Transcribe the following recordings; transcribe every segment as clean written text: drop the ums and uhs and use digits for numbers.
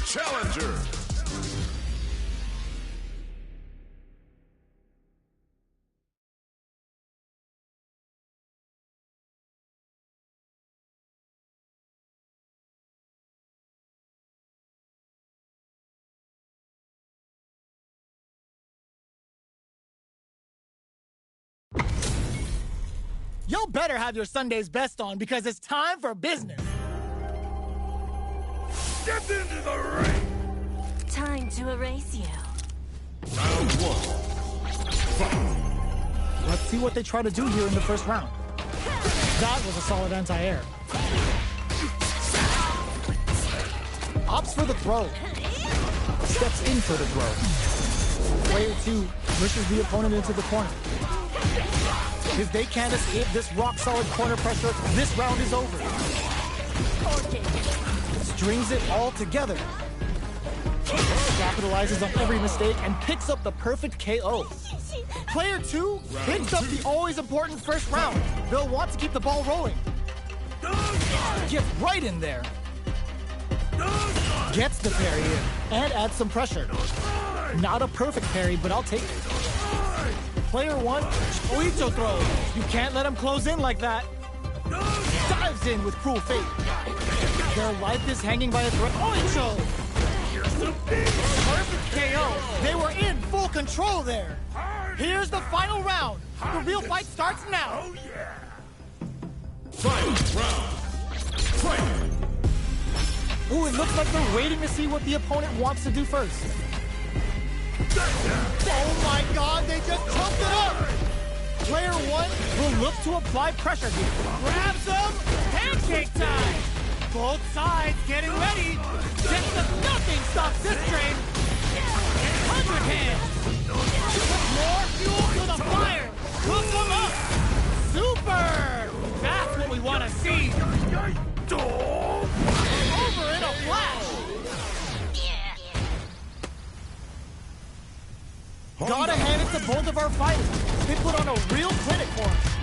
Challenger. Y'all better have your Sunday's best on because it's time for business. Step into the ring. Time to erase you. Round one. Fight. Let's see what they try to do here in the first round. That was a solid anti-air. Opts for the throw. Steps in for the throw. Player 2 pushes the opponent into the corner. If they can't escape this rock-solid corner pressure, this round is over. Strings it all together. Capitalizes on every mistake and picks up the perfect KO. Player 2 picks up the always important first round. They'll want to keep the ball rolling. Gets right in there. Gets the parry in and adds some pressure. Not a perfect parry, but I'll take it. Player 1, Oicho throw. You can't let him close in like that. Dives in with cruel fate. Their life is hanging by a thread. Oicho! Perfect KO. They were in full control there. Here's the final round. The real fight starts now. Oh, yeah. Final round. Fight. Ooh, it looks like they're waiting to see what the opponent wants to do first. Oh my god, they just chopped it up! Player 1 will look to apply pressure here. Grabs them! Pancake time! Both sides getting ready! Just nothing stops this train! 100 hands! More fuel to the fire! Cook them up! Super! That's what we want to see! Over in a flash! Gotta hand it to both of our fighters. They put on a real clinic for us.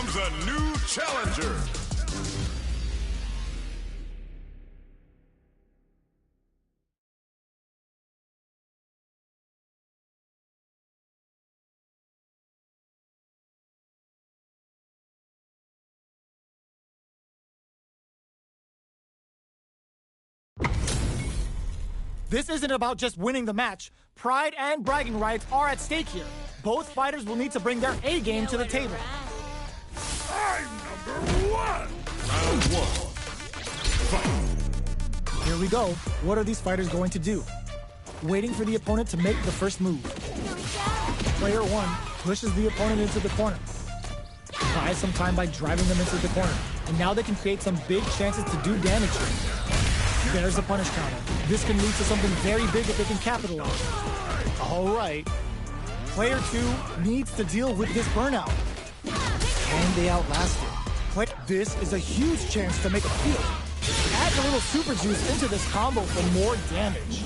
comes a new challenger. This isn't about just winning the match. Pride and bragging rights are at stake here. Both fighters will need to bring their A game to the table. I'm number one. Round one. Fight. Here we go. What are these fighters going to do? Waiting for the opponent to make the first move. Player one pushes the opponent into the corner. Buys some time by driving them into the corner. And now they can create some big chances to do damage here. There's a punish counter. This can lead to something very big if they can capitalize. All right. Player two needs to deal with this burnout. Can they outlast it? This is a huge chance to make a field. Add a little super juice into this combo for more damage.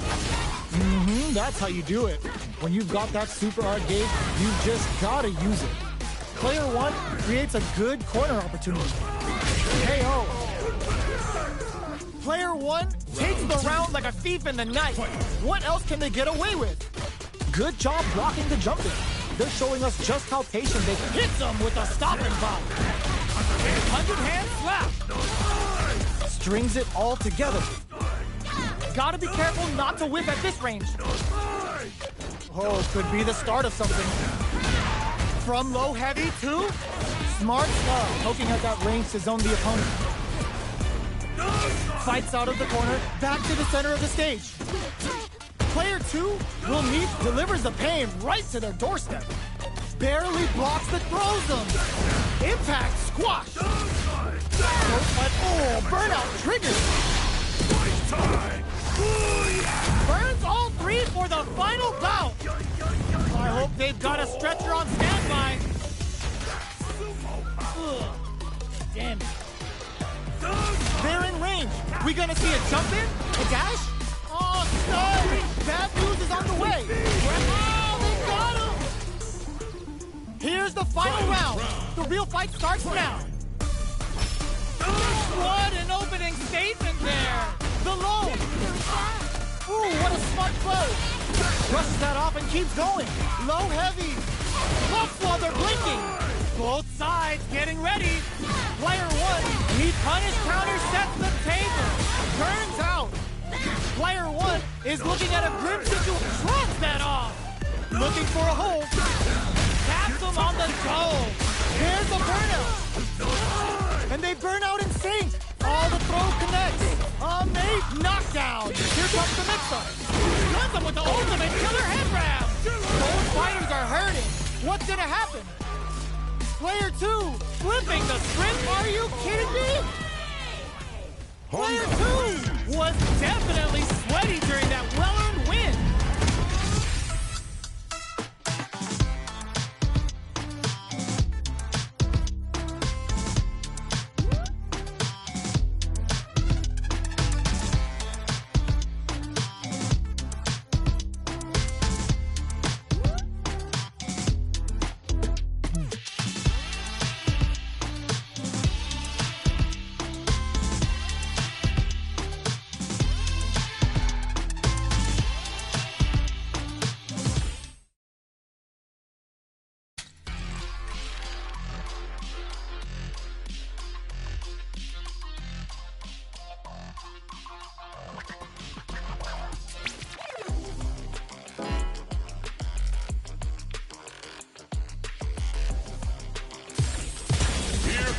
That's how you do it. When you've got that super hard gauge, you just gotta use it. Player one creates a good corner opportunity. KO. Player one takes the round like a thief in the night. What else can they get away with? Good job blocking the jumping. They're showing us just how patient they can. Hits them with a stopping bomb. 100-hand slap. Strings it all together. Gotta be careful not to whip at this range. Oh, could be the start of something. From low heavy to smart stuff. Poking at that range to zone the opponent. Fights out of the corner, back to the center of the stage. Player two will meet, delivers the pain right to their doorstep. Barely blocks the throws them. Impact squash. Oh, burnout triggers. Burns all three for the final bout. I hope they've got a stretcher on standby. Ugh. Damn it. They're in range. We gonna see a jump in? A dash? Oh, sorry. Bad news is on the way. Oh, they got him. Here's the final round. The real fight starts now. What an opening statement there. The low. Ooh, what a smart throw. Brushes that off and keeps going. Low heavy. Buffs while they're blinking. Both sides getting ready. Player one, he punish counter sets the table. Turns out. Player one is looking at a grim situation. Shrugs that off. Looking for a hole. Taps him on the toe. There's a burnout. And they burn out in sync. All the throw connects. Amazing knockdown. Here comes the mix-up. Guns him with the ultimate killer head grab. Both fighters are hurting. What's gonna happen? Player two, flipping the script. Are you kidding me? Player two was definitely sweaty during that well-earned win.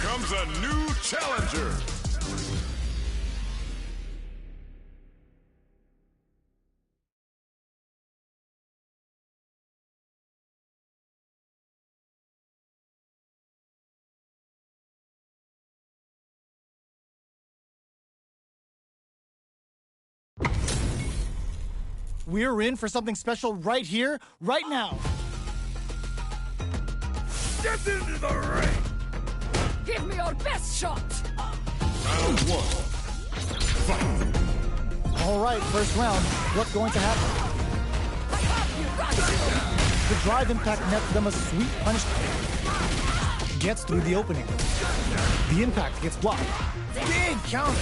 Comes a new challenger. We're in for something special right here, right now. Get into the ring. Give me your best shot! Round one. Fight. All right, first round. What's going to happen? The drive impact nets them a sweet punishment. gets through the opening. The impact gets blocked. Big counter.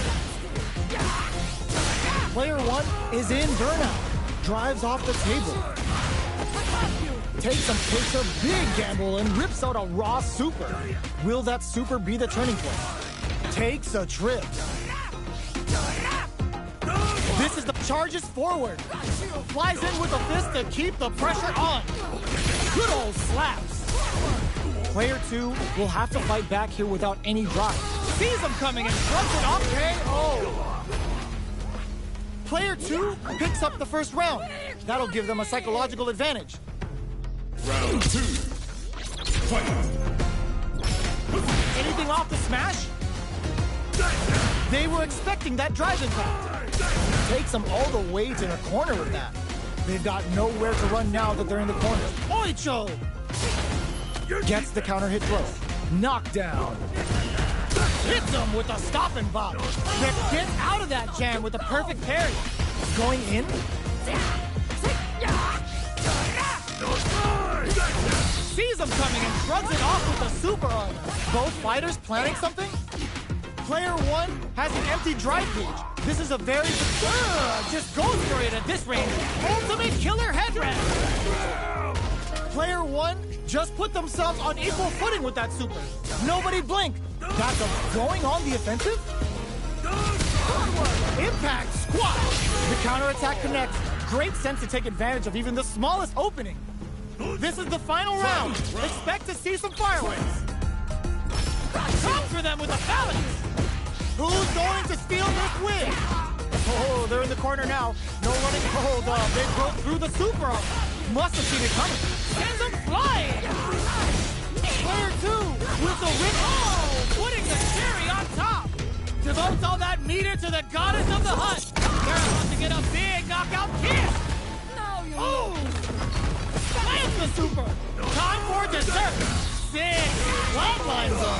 Player 1 is in burnout. Drives off the table. Takes a big gamble and rips out a raw super. Will that super be the turning point? Takes a trip. This is the charges forward. Flies in with a fist to keep the pressure on. Good old slaps. Player 2 will have to fight back here without any drive. Sees him coming and shrugs it off KO. Player 2 picks up the first round. That'll give them a psychological advantage. Round 2. Fight. Anything off the smash? They were expecting that drive impact. Takes them all the way to the corner with that. They've got nowhere to run now that they're in the corner. Oicho! Gets the counter hit throw. Knockdown. Hits him with a stop and bop. Gets out of that jam with a perfect parry. Going in. Sees him coming and shrugs it off with a super arm. Both fighters planning something? Player 1 has an empty drive gauge. This is a very... just goes for it at this range. Ultimate killer headrest. Player 1 just put themselves on equal footing with that super. Nobody blinked. That's a going on the offensive? Impact squash. The counterattack connects. Great sense to take advantage of even the smallest opening. This is the final round. Expect to see some fireworks. Come for them with a balance. Who's going to steal this win? Oh, they're in the corner now. No running. Hold up. They broke through the super arm. Must have seen it coming. Sends them flying. Player 2 with the win. Oh, putting the cherry on top. Devotes all that meter to the goddess of the hunt. They're about to get a big knockout kiss. Oh! Lands the super. Time for dessert. Sick. Flatlines them.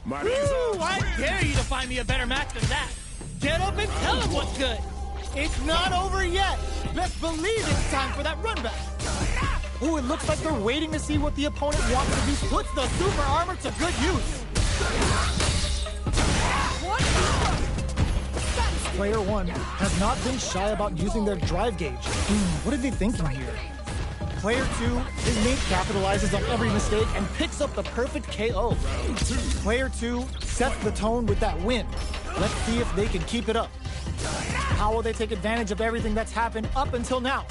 Woo! I dare you to find me a better match than that. Get up and tell him what's good. It's not over yet. Best believe it's time for that run back. Ooh, it looks like they're waiting to see what the opponent wants to do. Puts the super armor to good use. Player 1 has not been shy about using their drive gauge. What are they thinking here? Player 2, his mate capitalizes on every mistake and picks up the perfect KO. Player 2 sets the tone with that win. Let's see if they can keep it up. How will they take advantage of everything that's happened up until now?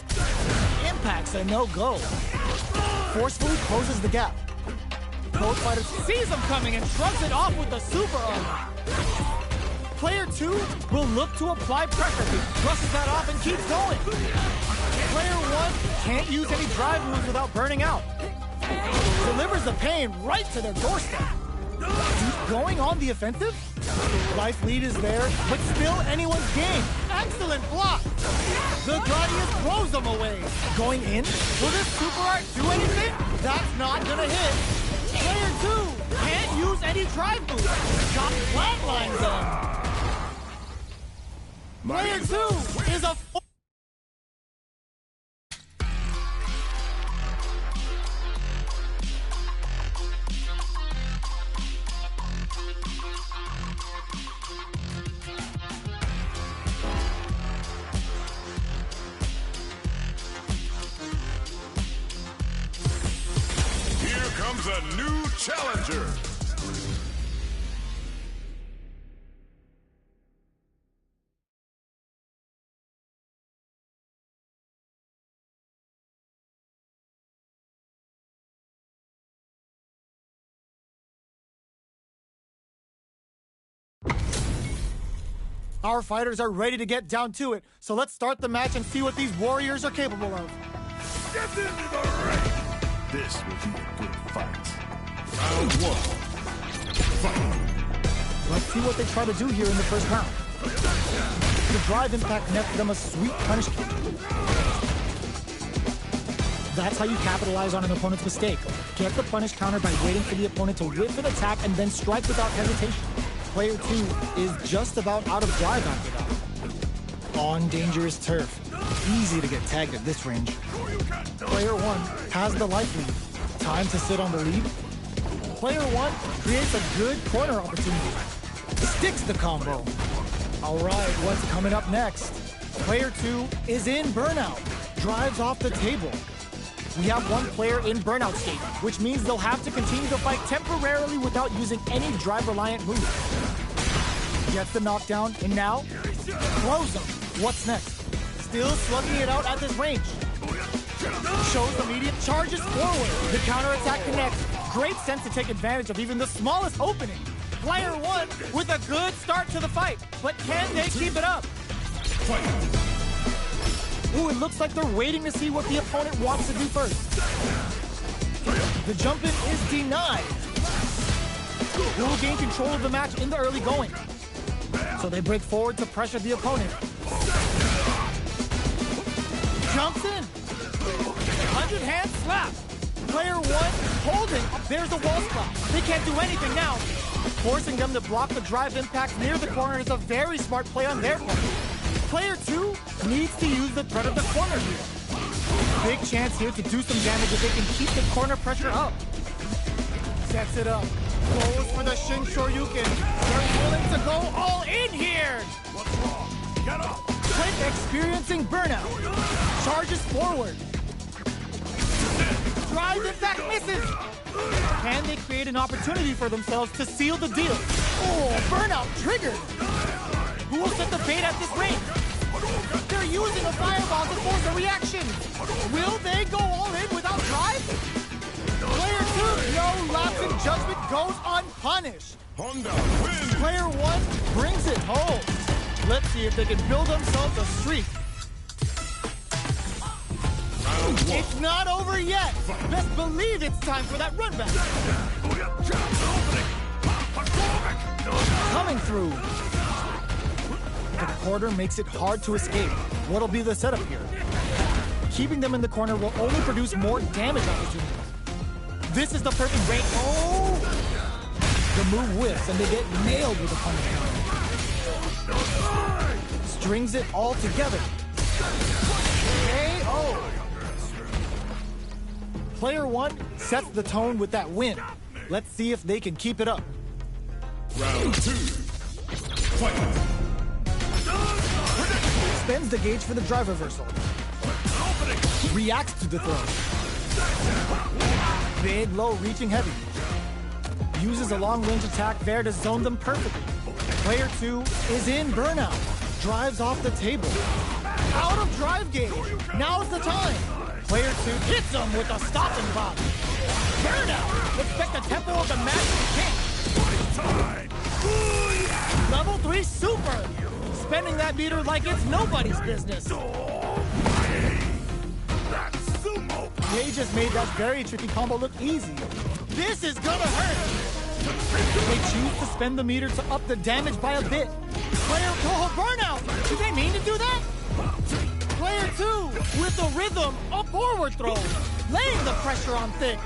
Impact's a no-go. Forcefully closes the gap. Both fighters sees him coming and shrugs it off with the super armor. Player 2 will look to apply pressure. He brushes that off and keeps going. Player 1 can't use any drive moves without burning out. Delivers the pain right to their doorstep. Going on the offensive? Life lead is there, but still anyone's game. Excellent block. The Gladius throws them away. Going in? Will this super art do anything? That's not gonna hit. Player 2 can't use any drive moves. Got flatlines them. Player 2 is a... Here comes a new challenger. Our fighters are ready to get down to it, so let's start the match and see what these warriors are capable of. Get into the ring. This will be a good fight. Round 1. Fight. Let's see what they try to do here in the first round. The drive impact nets them a sweet punish kick. That's how you capitalize on an opponent's mistake. Get the punish counter by waiting for the opponent to whiff an attack and then strike without hesitation. Player 2 is just about out of drive after that. On dangerous turf. Easy to get tagged at this range. Player 1 has the life lead. Time to sit on the lead. Player 1 creates a good corner opportunity. Sticks the combo. All right, what's coming up next? Player 2 is in burnout. Drives off the table. We have one player in burnout state, which means they'll have to continue to fight temporarily without using any drive-reliant moves. Gets the knockdown, and now, throws him. What's next? Still slugging it out at this range. Shows immediate charges forward. The counterattack connects. Great sense to take advantage of even the smallest opening. Player 1 with a good start to the fight, but can they keep it up? Ooh, it looks like they're waiting to see what the opponent wants to do first. The jump in is denied. They will gain control of the match in the early going. So they break forward to pressure the opponent. Jumps in. 100-hand slap. Player 1 holding. There's a wall spot. They can't do anything now. Forcing them to block the drive impact near the corner is a very smart play on their part. Player 2 needs to use the threat of the corner here. Big chance here to do some damage if they can keep the corner pressure up. Sets it up. Goes for the Shin Shoryuken. They're willing to go all in here. What's wrong? Get up! Quick experiencing burnout. Charges forward. Drive impact misses. Can they create an opportunity for themselves to seal the deal? Oh, burnout triggered. Who will set the bait at this range? They're using a fireball to force a reaction. Will they go all in without drive? Player 2, no lapse in judgment, goes unpunished. Honda wins! Player 1 brings it home. Let's see if they can build themselves a streak. It's not over yet. Best believe it's time for that run back. Coming through. The quarter makes it hard to escape. What'll be the setup here? Keeping them in the corner will only produce more damage opportunities. This is the perfect range. Oh! The move whiffs and they get nailed with a punish counter. Strings it all together. KO! Player 1 sets the tone with that win. Let's see if they can keep it up. Round 2. Fight! Spends the gauge for the drive reversal. Reacts to the throw. Big, low, reaching heavy. Uses a long-range attack there to zone them perfectly. Player 2 is in burnout. Drives off the table. Out of drive gauge. Now's the time. Player 2 hits him with a stopping block. Burnout. Expect the tempo of the match to change. Level 3 super. Spending that meter like it's nobody's business. They just made that very tricky combo look easy. This is gonna hurt. They choose to spend the meter to up the damage by a bit. Player burnout. Did they mean to do that? Player 2 with the rhythm, a forward throw, laying the pressure on thick.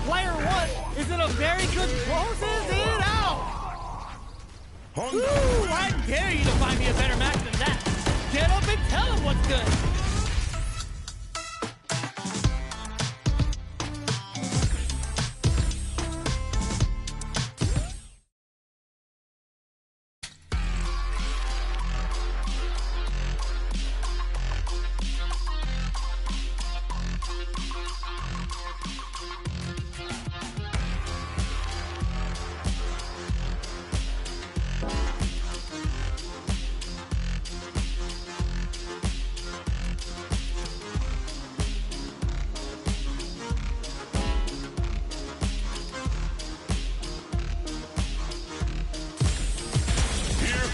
Player 1 is in a very good closes it out. Woo, I dare you to find me a better match than that. Get up and tell him what's good.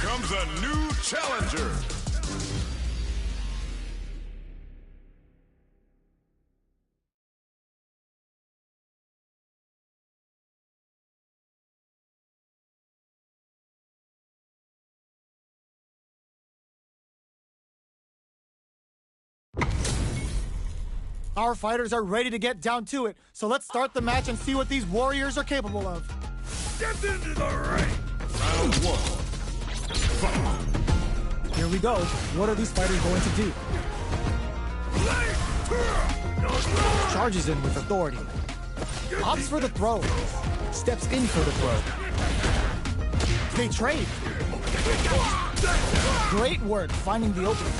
Comes a new challenger. Our fighters are ready to get down to it, so let's start the match and see what these warriors are capable of. Get into the ring. Round 1. Here we go. What are these fighters going to do? Charges in with authority. Opts for the throw. steps in for the throw. They trade. Great work finding the opening.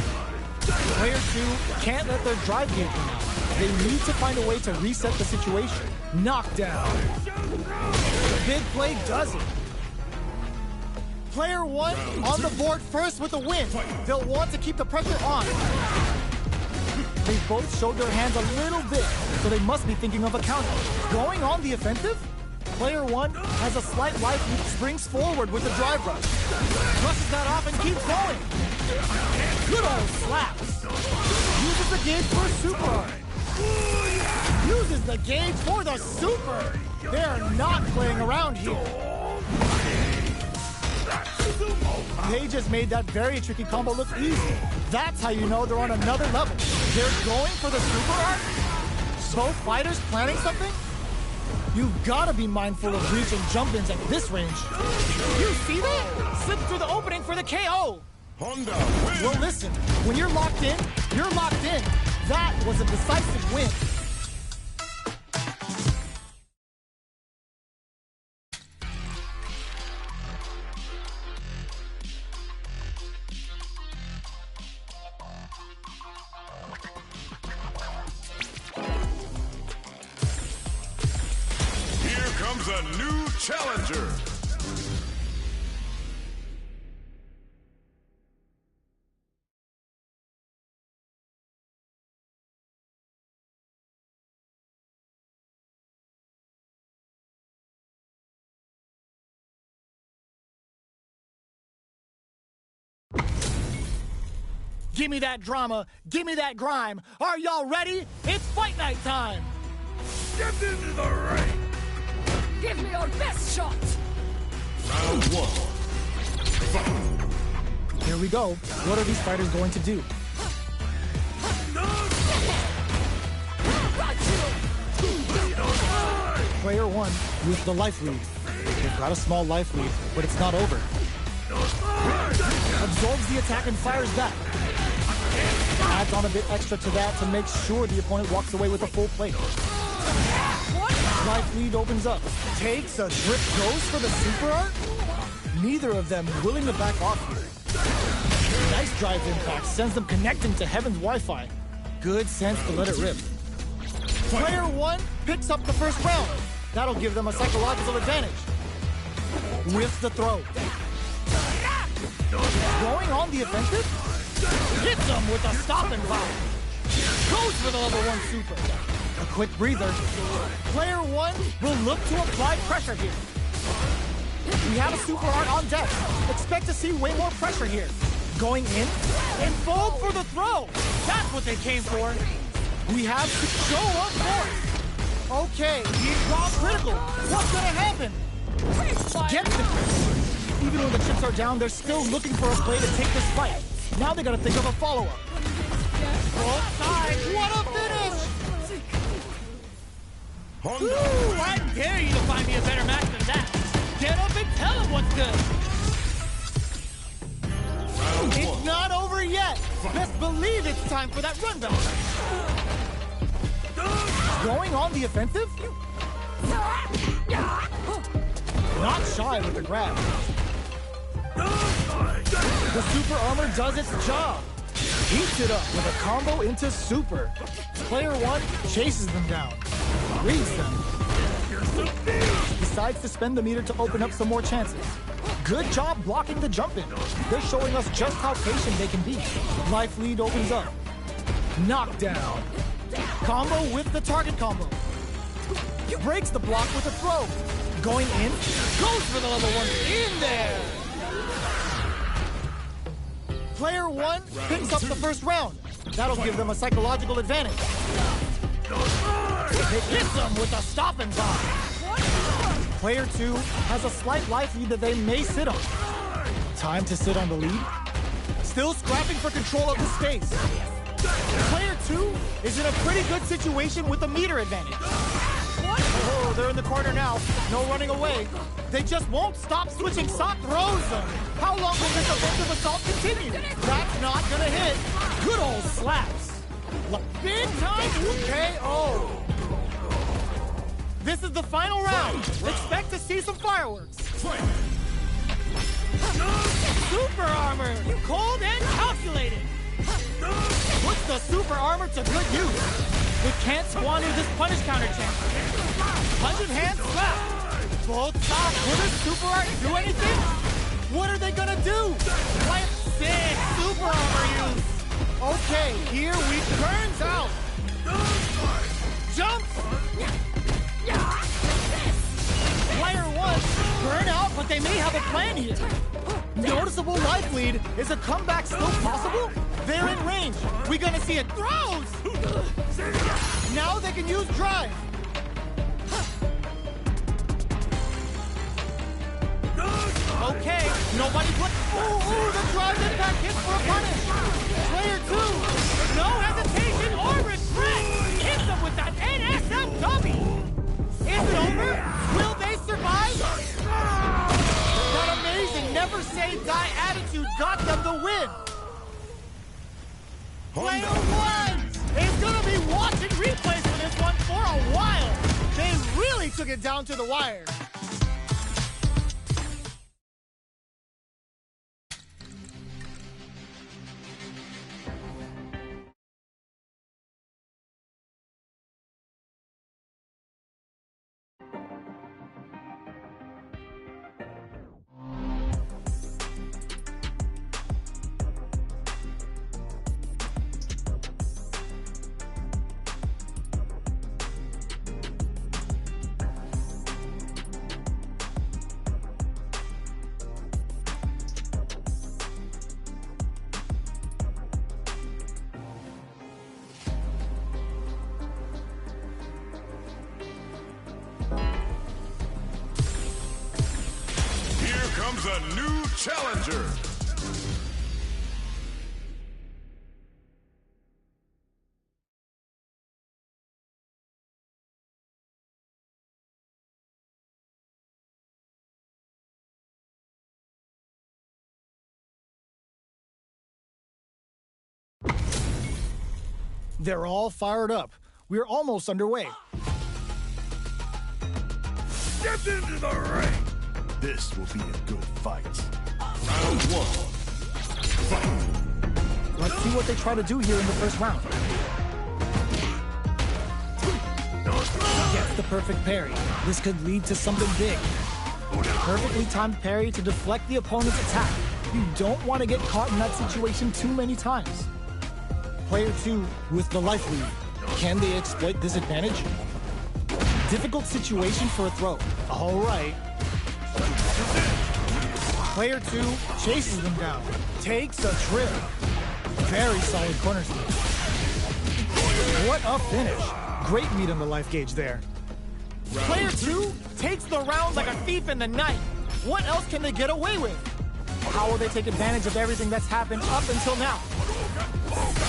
Player 2 can't let their drive gauge run out. They need to find a way to reset the situation. Knockdown. The big play does it. Player 1 on the board first with a win. They'll want to keep the pressure on. They both showed their hands a little bit, so they must be thinking of a counter. Going on the offensive? Player 1 has a slight life and springs forward with the drive rush. Brushes that off and keeps going. Good old slaps. Uses the gauge for a super. Uses the gauge for the super. They're not playing around here. They just made that very tricky combo look easy. That's how you know they're on another level. They're going for the super art? Both fighters planning something? You've got to be mindful of reach and jump-ins at this range. You see that? Slipped through the opening for the KO. Honda Well, listen, when you're locked in, you're locked in. That was a decisive win. Here comes a new challenger. Give me that drama, give me that grime. Are y'all ready? It's fight night time. Step into the ring. Give me your best shot! Round 1. Fight. Here we go. What are these fighters going to do? Player 1 with the life lead. They've got a small life lead, but it's not over. Absorbs the attack and fires back. Adds on a bit extra to that to make sure the opponent walks away with a full plate. Life lead opens up. Takes a drip, goes for the super art? Neither of them willing to back off here. Nice drive impact sends them connecting to Heaven's Wi-Fi. Good sense to let it rip. Player 1 picks up the first round. That'll give them a psychological advantage. With the throw. Going on the offensive? Hits them with a stop and pop. Goes for the level 1 super. A quick breather. Player 1 will look to apply pressure here. We have a super art on deck. Expect to see way more pressure here. Going in and fold for the throw. That's what they came for. We have to show up force. Okay, he's draw critical. What's gonna happen? Get them. Even when the chips are down, they're still looking for a play to take this fight. Now they gotta think of a follow-up. Both sides, what a finish! Ooh, I dare you to find me a better match than that. Get up and tell him what's good. It's not over yet. Best believe it's time for that run back. Going on the offensive? Not shy with the grab. The super armor does its job. Heats it up with a combo into super. Player 1 chases them down. Reads them. Decides to spend the meter to open up some more chances. Good job blocking the jump in. They're showing us just how patient they can be. Life lead opens up. Knockdown. Combo with the target combo. Breaks the block with a throw. Going in. Goes for the level 1. In there. Player 1 picks up the first round. That'll give them a psychological advantage. They hit them with a stop and pop. Player 2 has a slight life lead that they may sit on. Time to sit on the lead. Still scrapping for control of the space. Player 2 is in a pretty good situation with a meter advantage. Oh, they're in the corner now. No running away. They just won't stop switching sock throws them. How long will this offensive assault continue? That's not gonna hit. Good old slaps. Big time KO. This is the final round. Expect to see some fireworks. Super armor, cold and calculated. Puts the super armor to good use. They can't squander this punish counter chance. Pungent hand slap. Both sides. Will this super art do anything? What are they gonna do? Plant sick super armor use. Okay, here we turns out. Jump. Player one, burn out, but they may have a plan here. Noticeable life lead. Is a comeback still possible? They're in range. We gonna see it throws. Now they can use drive. Okay, nobody's looking. Ooh, the drive impact hits for a punish. Player two, no hesitation or regret. Hits them with that NSF dummy. Is it over? Will they survive? That amazing never say die attitude got them the win. Player one is gonna be watching replays for this one for a while. They really took it down to the wire. Comes a new challenger. They're all fired up. We're almost underway. Step into the ring. This will be a good fight. Round one. Let's see what they try to do here in the first round. Gets the perfect parry. This could lead to something big. Perfectly timed parry to deflect the opponent's attack. You don't want to get caught in that situation too many times. Player two with the life lead. Can they exploit this advantage? Difficult situation for a throw. All right. Player two chases them down. Takes a trip. Very solid corner sweep. What a finish. Great meat on the life gauge there. Player two takes the round like a thief in the night. What else can they get away with? How will they take advantage of everything that's happened up until now?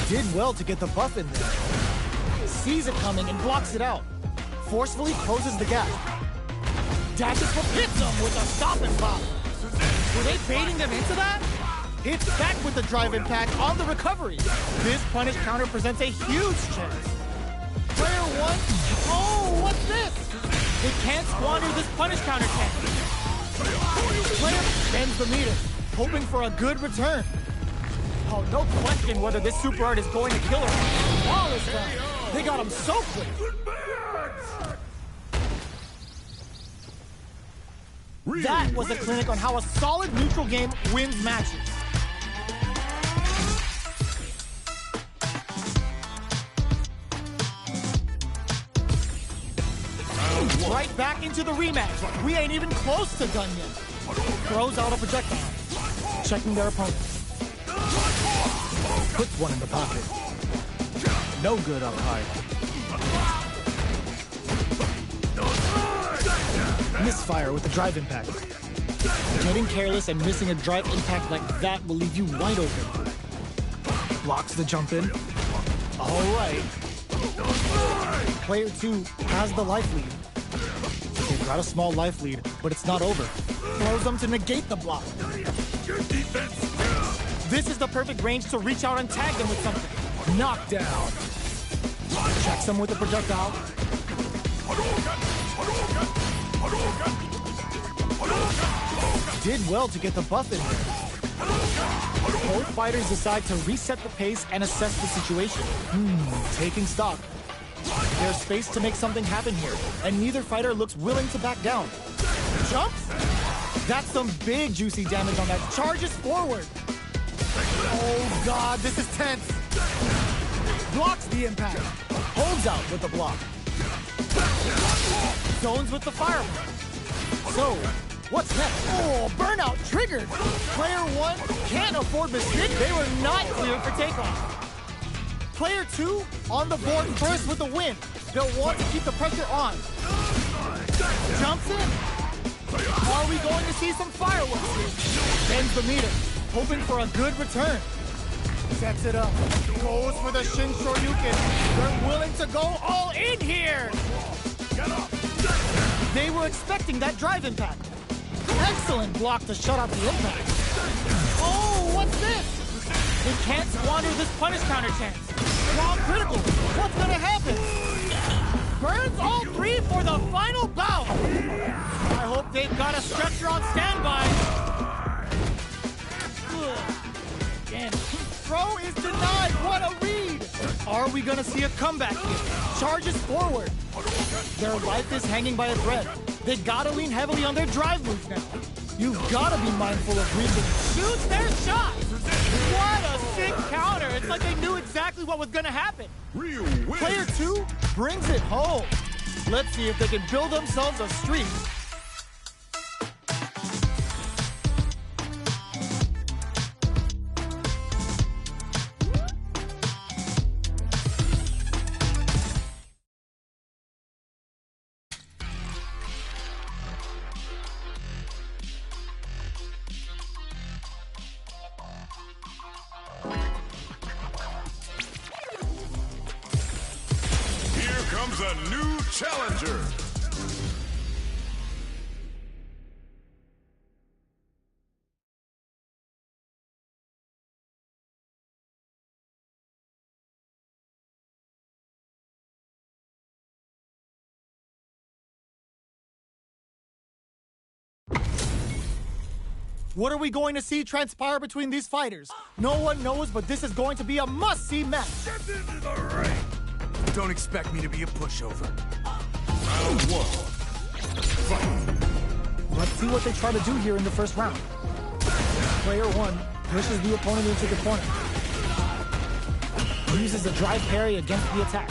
Did well to get the buff in there. Sees it coming and blocks it out. Forcefully closes the gap. Dashes for Pitsum with a stop and pop. Were they baiting them into that? Hits back with the drive impact on the recovery. This punish counter presents a huge chance. Player one, oh, what's this? They can't squander this punish counter chance. Player spends the meter, hoping for a good return. Oh, no question whether this super art is going to kill her. Flawless round. They got him so quick. That was a clinic on how a solid neutral game wins matches. Right back into the rematch. We ain't even close to done yet. Throws out a projectile. Checking their opponents. Puts one in the pocket. No good up high. Misfire with the drive impact. Getting careless and missing a drive impact like that will leave you wide open. Blocks the jump in. All right. Player two has the life lead. They've got a small life lead, but it's not over. Throws them to negate the block. This is the perfect range to reach out and tag them with something. Knockdown. Checks them with a projectile. Did well to get the buff in there. Both fighters decide to reset the pace and assess the situation. Taking stock. There's space to make something happen here, and neither fighter looks willing to back down. Jumps? That's some big juicy damage on that. Charges forward. Oh God, this is tense. Blocks the impact. Holds out with the block. Zones with the fireball. So, what's next? Oh, burnout triggered. Player 1 can't afford mistake. They were not clear for takeoff. Player 2 on the board first with the win. They'll want to keep the pressure on. Jumps in. Are we going to see some fireworks here? Bends the meter, hoping for a good return. Sets it up. Goes for the Shin Shoryuken. They're willing to go all in here. They were expecting that drive impact. Excellent block to shut out the impact. Oh, what's this? They can't squander this punish counter chance. Strong critical. What's gonna happen? Burns all three for the final bout. I hope they've got a stretcher on standby. Again, throw is denied. What a read. Are we gonna see a comeback here? Charges forward. Their life is hanging by a thread. They gotta lean heavily on their drive moves now. You've gotta be mindful of reaching. Shoots their shot. What a sick counter. It's like they knew exactly what was gonna happen. Real win. Player 2 brings it home. Let's see if they can build themselves a streak. Comes a new challenger. What are we going to see transpire between these fighters? No one knows, but this is going to be a must-see match. Step into the ring. Don't expect me to be a pushover. Round 1. Fight. Let's see what they try to do here in the first round. Player 1 pushes the opponent into the corner. Uses a drive parry against the attack.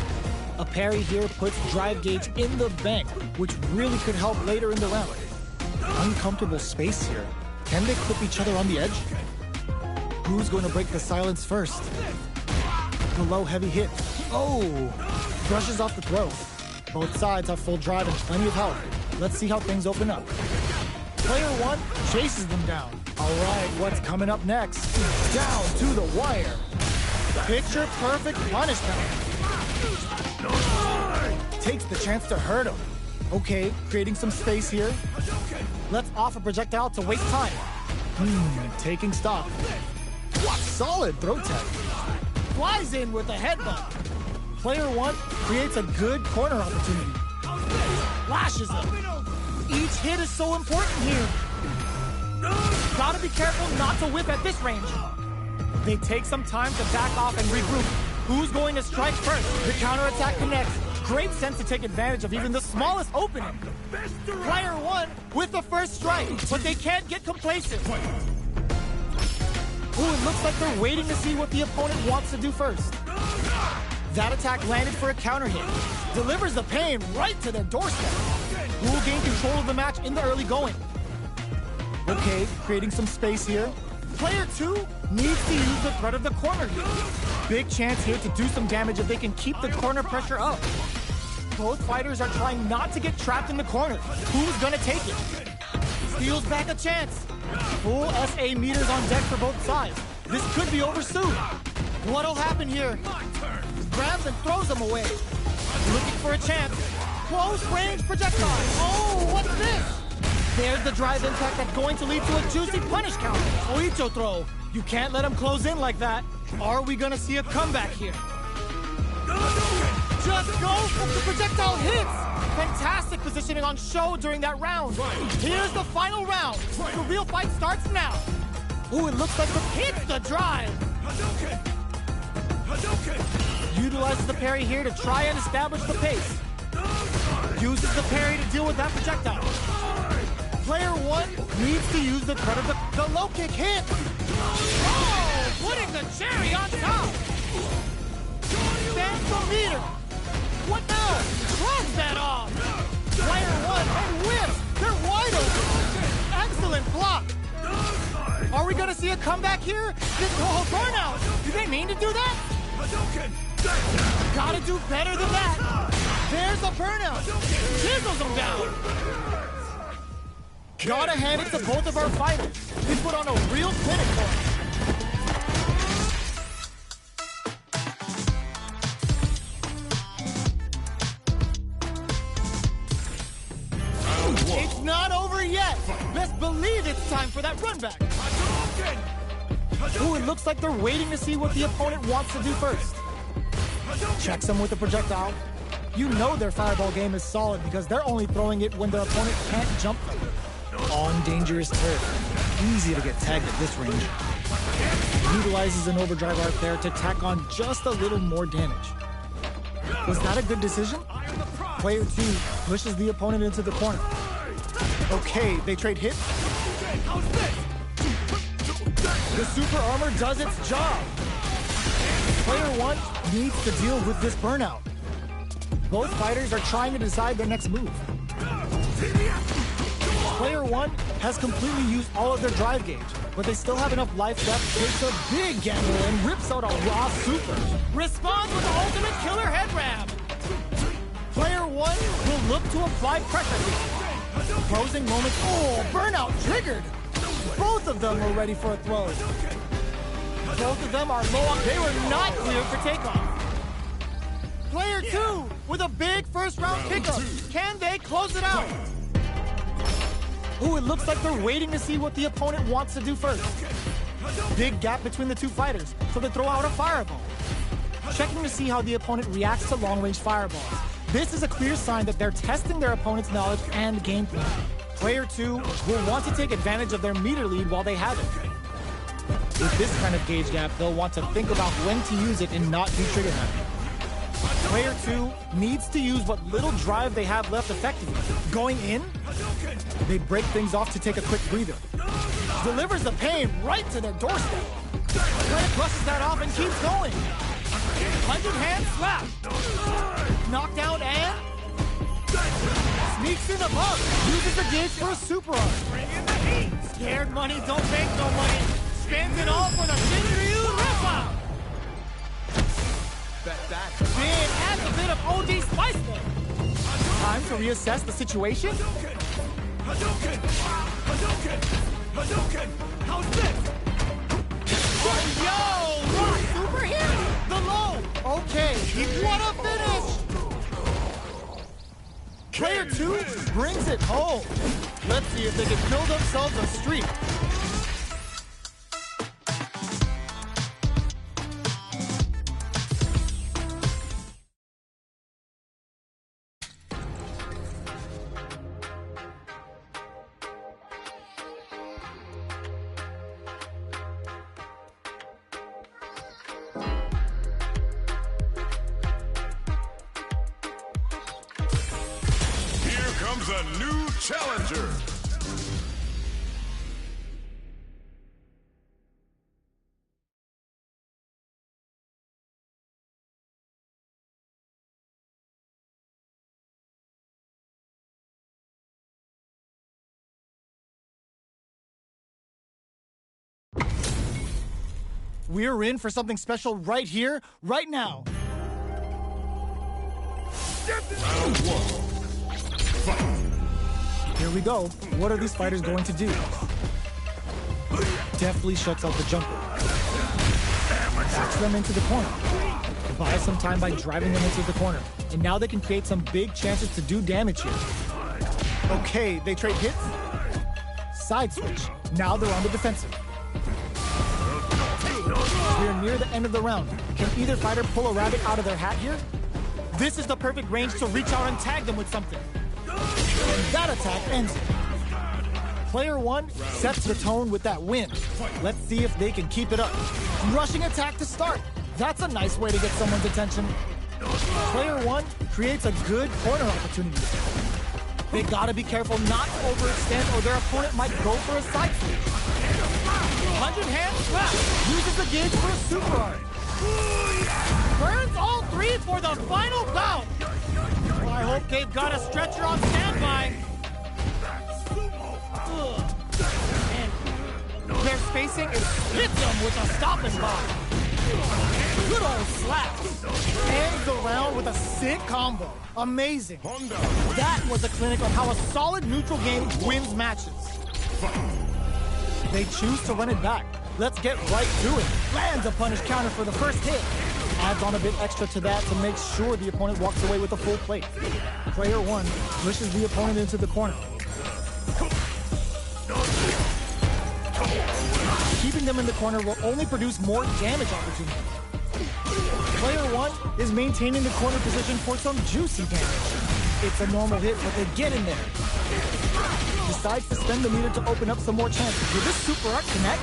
A parry here puts drive gauge in the bank, which really could help later in the round. Uncomfortable space here. Can they clip each other on the edge? Who's going to break the silence first? The low heavy hit. Oh! Brushes off the throw. Both sides have full drive and plenty of health. Let's see how things open up. Player 1 chases them down. All right, what's coming up next? Down to the wire. Picture perfect punish counter. Takes the chance to hurt him. Okay, creating some space here. Let's off a projectile to waste time. Taking stock. What solid throw tech. Flies in with a headbutt. Player 1 creates a good corner opportunity. Lashes him. Each hit is so important here. Gotta be careful not to whip at this range. They take some time to back off and regroup. Who's going to strike first? The counterattack connects. Great sense to take advantage of even the smallest opening. Player 1 with the first strike, but they can't get complacent. Ooh, it looks like they're waiting to see what the opponent wants to do first. That attack landed for a counter hit. Delivers the pain right to their doorstep. Who will gain control of the match in the early going? Okay, creating some space here. Player 2 needs to use the threat of the corner here. Big chance here to do some damage if they can keep the corner pressure up. Both fighters are trying not to get trapped in the corner. Who's gonna take it? Steals back a chance. Full SA meters on deck for both sides. This could be over soon. What'll happen here? Grabs and throws them away. Looking for a chance. Close range projectile. Oh, what's this? There's the drive impact that's going to lead to a juicy punish counter. Oicho throw. You can't let him close in like that. Are we gonna see a comeback here? Just go for the projectile hits. Fantastic positioning on show during that round. Here's the final round. The real fight starts now. Ooh, it looks like the hits the drive. Utilizes the parry here to try and establish the pace. Uses the parry to deal with that projectile. Player one needs to use the credit. The low kick hit. Oh, putting the cherry on top. Stands the meter. What now? Drops that off. Player one and whips. They're wide open. Excellent block. Are we going to see a comeback here? This whole burnout. Did they mean to do that? Gotta do better than that. There's a burnout. Chisels him down. Gotta hand it to both of our fighters. They put on a real clinic for us. It's not over yet. Best believe it's time for that run back. Ooh, it looks like they're waiting to see what the opponent wants to do first. Checks them with the projectile. You know their fireball game is solid because they're only throwing it when their opponent can't jump them. On dangerous turf. Easy to get tagged at this range. Utilizes an overdrive arc there to tack on just a little more damage. Was that a good decision? Player two pushes the opponent into the corner. Okay, they trade hits. The super armor does its job. Player one needs to deal with this burnout. Both fighters are trying to decide their next move. Player one has completely used all of their drive gauge, but they still have enough life left. Takes a big gamble and rips out a raw super. Responds with the ultimate killer head grab. Player one will look to apply pressure here. Closing moments. Oh, burnout triggered. Both of them were ready for a throw. Both of them are low on. They were not cleared for takeoff. Player two with a big first round pickup. Can they close it out? Ooh, it looks like they're waiting to see what the opponent wants to do first. Big gap between the two fighters, so they throw out a fireball. Checking to see how the opponent reacts to long-range fireballs. This is a clear sign that they're testing their opponent's knowledge and game plan. Player two will want to take advantage of their meter lead while they have it. With this kind of gauge gap, they'll want to think about when to use it and not be trigger happy. Player two needs to use what little drive they have left effectively. Going in, they break things off to take a quick breather. Delivers the pain right to their doorstep. Player brushes that off and keeps going. 100-hand slap. Knockdown and sneaks in above. Uses the gauge for a super arm. Bring in the heat. Scared money don't make no money. Spins it all for the Shinryu rip-out. Big adds a bit of OD spice there. Time to reassess the situation. How's this? Yo, rock super hit. The low. Okay, what a finish. Player two brings it home. Let's see if they can build themselves a streak. Comes a new challenger. We're in for something special right here, right now. Round one. Here we go. What are these fighters going to do? Deftly shuts out the jumper. Backs them into the corner. Buys some time by driving them into the corner. And now they can create some big chances to do damage here. Okay, they trade hits. Side switch. Now they're on the defensive. We're near the end of the round. Can either fighter pull a rabbit out of their hat here? This is the perfect range to reach out and tag them with something. And that attack ends it. Player 1 sets the tone with that win. Let's see if they can keep it up. Rushing attack to start. That's a nice way to get someone's attention. Player 1 creates a good corner opportunity. They gotta be careful not to overextend or their opponent might go for a side switch. 100 hand slap. Uses the gauge for a super art. Burns all three for the final bout. Well, I hope they've got a stretcher on standby. And their spacing is hit them with a stopping block. Good old slaps. Ends the round with a sick combo. Amazing. That was a clinic on how a solid neutral game wins matches. They choose to run it back. Let's get right to it. Lands a punish counter for the first hit. Adds on a bit extra to that to make sure the opponent walks away with a full plate. Player 1 pushes the opponent into the corner. Keeping them in the corner will only produce more damage opportunities. Player 1 is maintaining the corner position for some juicy damage. It's a normal hit, but they get in there. Decides to spend the meter to open up some more chances. Will this super art connect?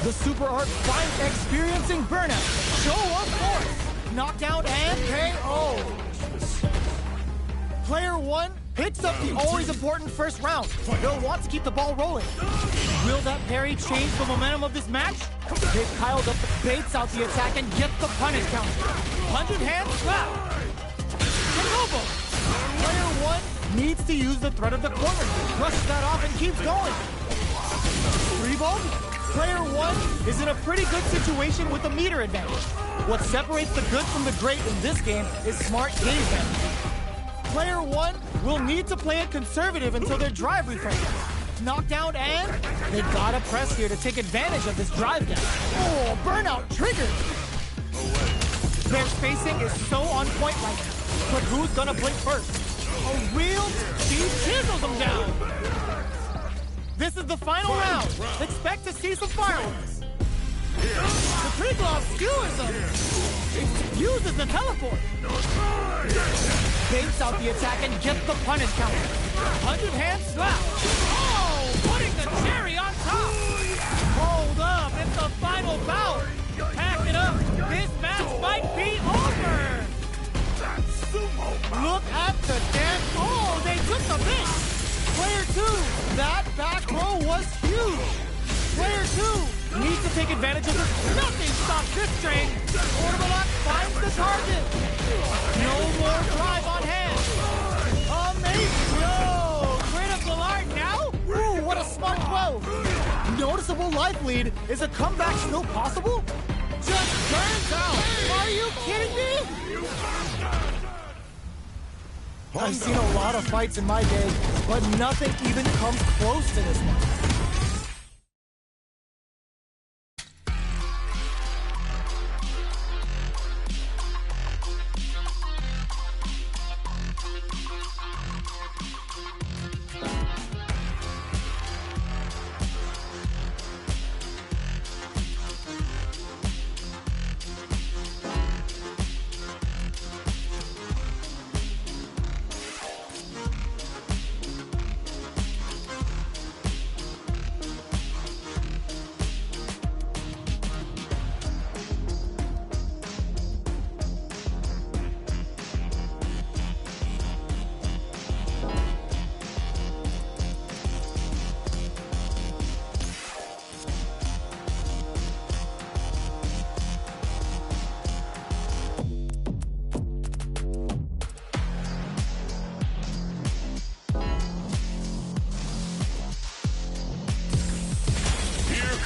The super art finds experiencing burnout. Show of force. Knockdown and KO. Player 1 picks up the always important first round. They'll want to keep the ball rolling. Will that parry change the momentum of this match? They've piled up, baits out the attack, and gets the punish counter. 100 hand slap. Kanobo. Player 1 needs to use the threat of the corner. Brushes that off and keeps going. Revolt. Player 1 is in a pretty good situation with a meter advantage. What separates the good from the great in this game is smart gauge damage. Player 1 will need to play it conservative until their drive refreshes. Knockdown and they gotta press here to take advantage of this drive gap. Oh, burnout triggered. Their spacing is so on point right now. But who's gonna blink first? A real speed chisels them down. This is the final round. Expect to see some fireworks. The pre-glove skewers them. It uses the teleport. Baits out the attack and gets the punish counter. 100 hand slap. Oh, putting the cherry on top. Hold up, it's the final bout. Pack it up. This match might be over. Look at the dance. Oh, they took the bit. Player 2, that back row was huge. Player 2 needs to take advantage of this. Nothing stops this train. Portable Lock finds the target. No more drive on hand. Amazing. Yo, critical art now? Ooh, what a smart throw. Noticeable life lead. Is a comeback still possible? Just turns out. Are you kidding me? I've seen a lot of fights in my day, but nothing even comes close to this one.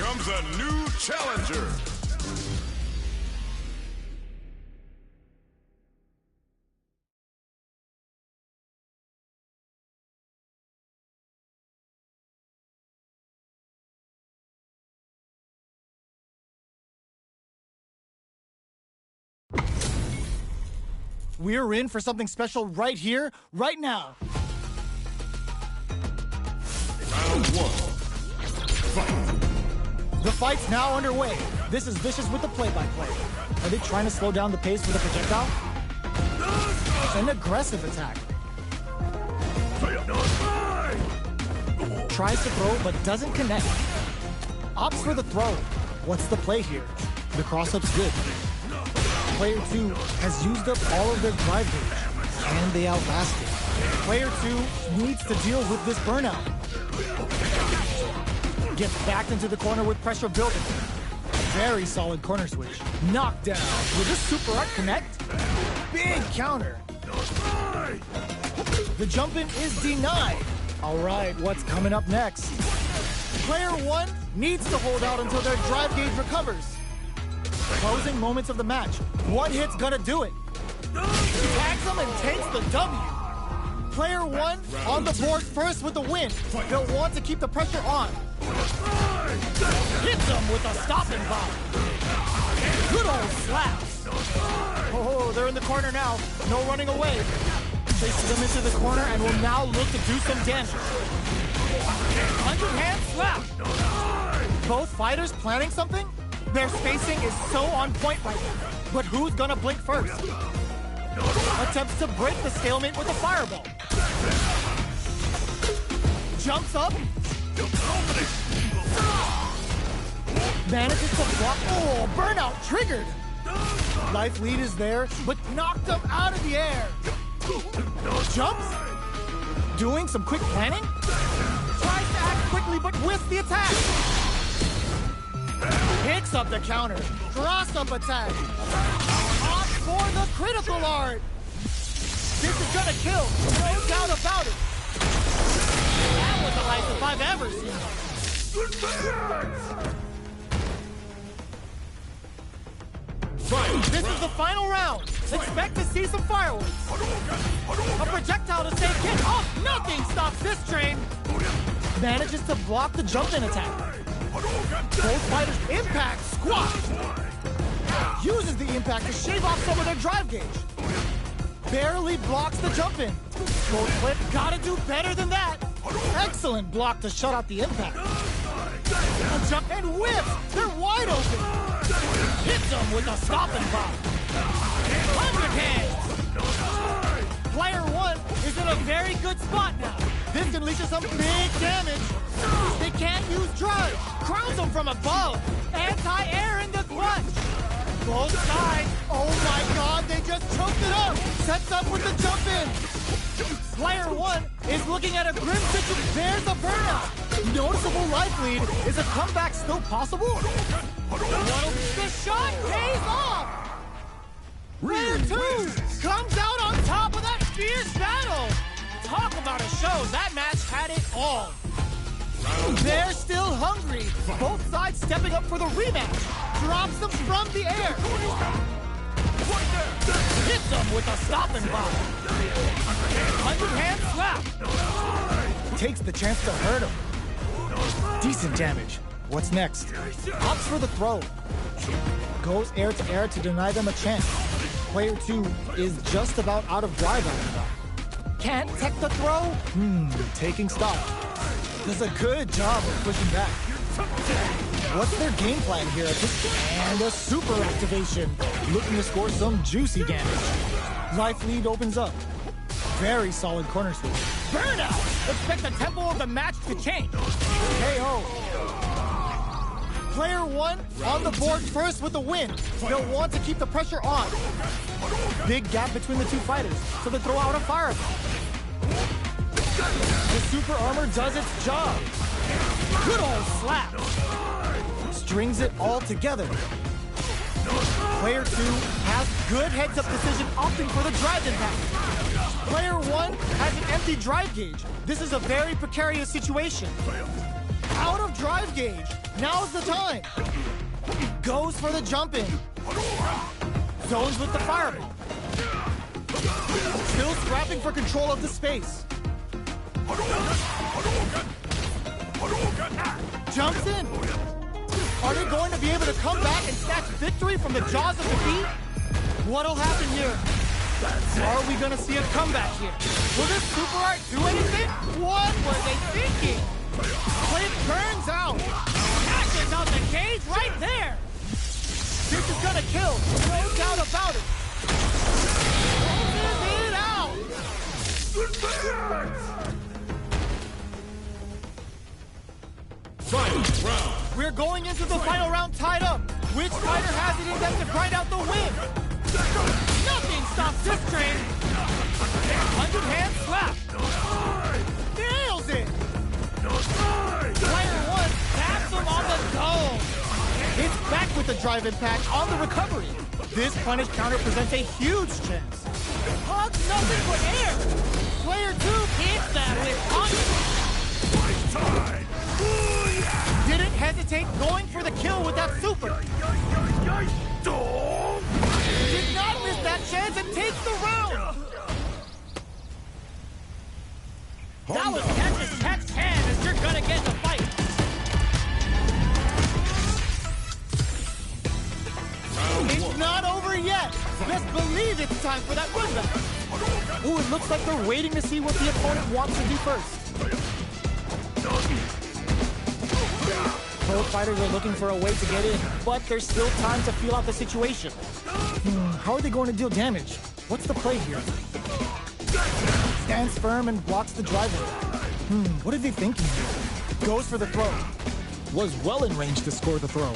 comes a new challenger. We're in for something special right here, right now. Round one. Fight. The fight's now underway. This is Vicious with the play-by-play. Are they trying to slow down the pace with a projectile? An aggressive attack. Tries to throw, but doesn't connect. Opts for the throw. What's the play here? The cross-up's good. Player 2 has used up all of their drive gauge, and they outlasted. Player 2 needs to deal with this burnout. Gets backed into the corner with pressure building. Very solid corner switch. Knockdown. Will this super art connect? Big counter. The jump-in is denied. All right, what's coming up next? Player 1 needs to hold out until their drive gauge recovers. Closing moments of the match. One hit's gonna do it. He tags him and takes the W. Player 1 on the board first with the win. They'll want to keep the pressure on. Hits him with a stopping bomb. Good old slaps. Oh, they're in the corner now. No running away. Places them into the corner and will now look to do some damage. 100-hand slap. Both fighters planning something? Their spacing is so on point right now. But who's gonna blink first? Attempts to break the stalemate with a fireball. Jumps up. Manages to block. Oh, burnout triggered. Life lead is there, but knocked him out of the air. Jumps. Doing some quick planning. Tries to act quickly, but whiffs the attack. Picks up the counter. Cross-up attack. Opts for the critical art. This is gonna kill. No doubt about it. That was the lightest I've ever seen. This is the final round. Expect to see some fireworks. A projectile to save Kid. Oh, nothing stops this train. Manages to block the jump-in attack. Both fighters impact squash. Uses the impact to shave off some of their drive gauge. Barely blocks the jump-in. Gold flip, gotta do better than that. Excellent block to shut out the impact. A jump and whip. They're wide open. Hits them with a stopping bomb. 100 hands. Player 1 is in a very good spot now. This can lead to some big damage. They can't use drive. Crowns them from above. Anti-air in the clutch. Both sides. Oh my god, they just choked it up. Sets up with the jump in. Player 1 is looking at a grim situation. There's a burnout. Noticeable life lead. Is a comeback still possible? The shot pays off. Player 2 comes out on top of that fierce battle. Talk about a show. That match had it all. They're still hungry. Both sides stepping up for the rematch. Drops them from the air. Hits them with a stopping bomb. 100-hand slap. Takes the chance to hurt him. Decent damage. What's next? Opts for the throw. Goes air to air to deny them a chance. Player 2 is just about out of drive after that. Can't tech the throw? Taking stock. Does a good job of pushing back. What's their game plan here? And a super activation. Looking to score some juicy damage. Life lead opens up. Very solid corner switch. Burnout! Expect the tempo of the match to change. KO. Player 1 on the board first with the win. They'll want to keep the pressure on. Big gap between the two fighters, so they throw out a fireball. The super armor does its job. Good old slap. Strings it all together. Player 2 has good heads-up decision, opting for the drive impact. Player 1 has an empty drive gauge. This is a very precarious situation. Out of drive gauge. Now's the time. Goes for the jump-in. Zones with the fireball. Still scrapping for control of the space. Jumps in. Are they going to be able to come back and snatch victory from the jaws of defeat? What'll happen here? Are we gonna see a comeback here? Will this super art do anything? What were they thinking? Clint burns out. Ashes out the cage right there. This is gonna kill, no doubt about it. Closes it going into the final round tied up. Which fighter has it in them to grind out the win? Nothing stops this train. 100-hand slap. Nails it. Player 1 taps him on the dome. It's back with the drive impact on the recovery. This punish counter presents a huge chance. Hugs nothing but air. Player 2 hits that with punch. Didn't hesitate going for the kill with that super. Did not miss that chance and takes the round. That was catch as catch can as you're gonna get in the fight. It's not over yet. Best believe it's time for that run back. Ooh, it looks like they're waiting to see what the opponent wants to do first. Both fighters are looking for a way to get in, but there's still time to feel out the situation. How are they going to deal damage? What's the play here? Stands firm and blocks the driver. What are they thinking here? Goes for the throw. Was well in range to score the throw.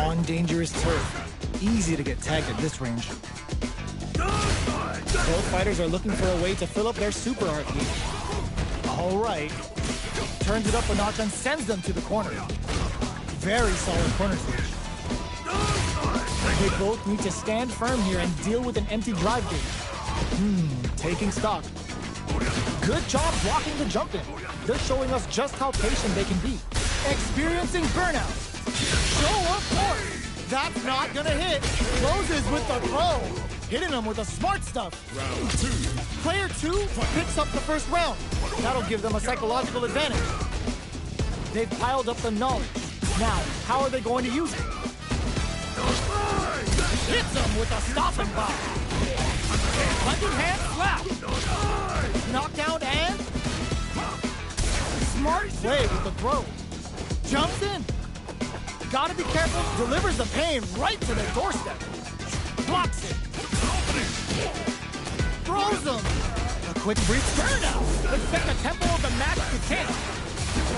On dangerous turf. Easy to get tagged at this range. Both fighters are looking for a way to fill up their super art lead. All right. Turns it up a notch and sends them to the corner. Very solid corner switch. They both need to stand firm here and deal with an empty drive gauge. Taking stock. Good job blocking the jump in. They're showing us just how patient they can be. Experiencing burnout. Show of force. That's not gonna hit. Closes with the throw. Hitting them with the smart stuff. Round 2. Player 2 picks up the first round. That'll give them a psychological advantage. They've piled up the knowledge. Now, how are they going to use it? Hits them with a stopping block. 100-hand slap. Knockdown and smart play with the throw. Jumps in. Gotta be careful. Delivers the pain right to their doorstep. Blocks it. Throws them. A quick brief turnout. Expect the tempo of the match to take.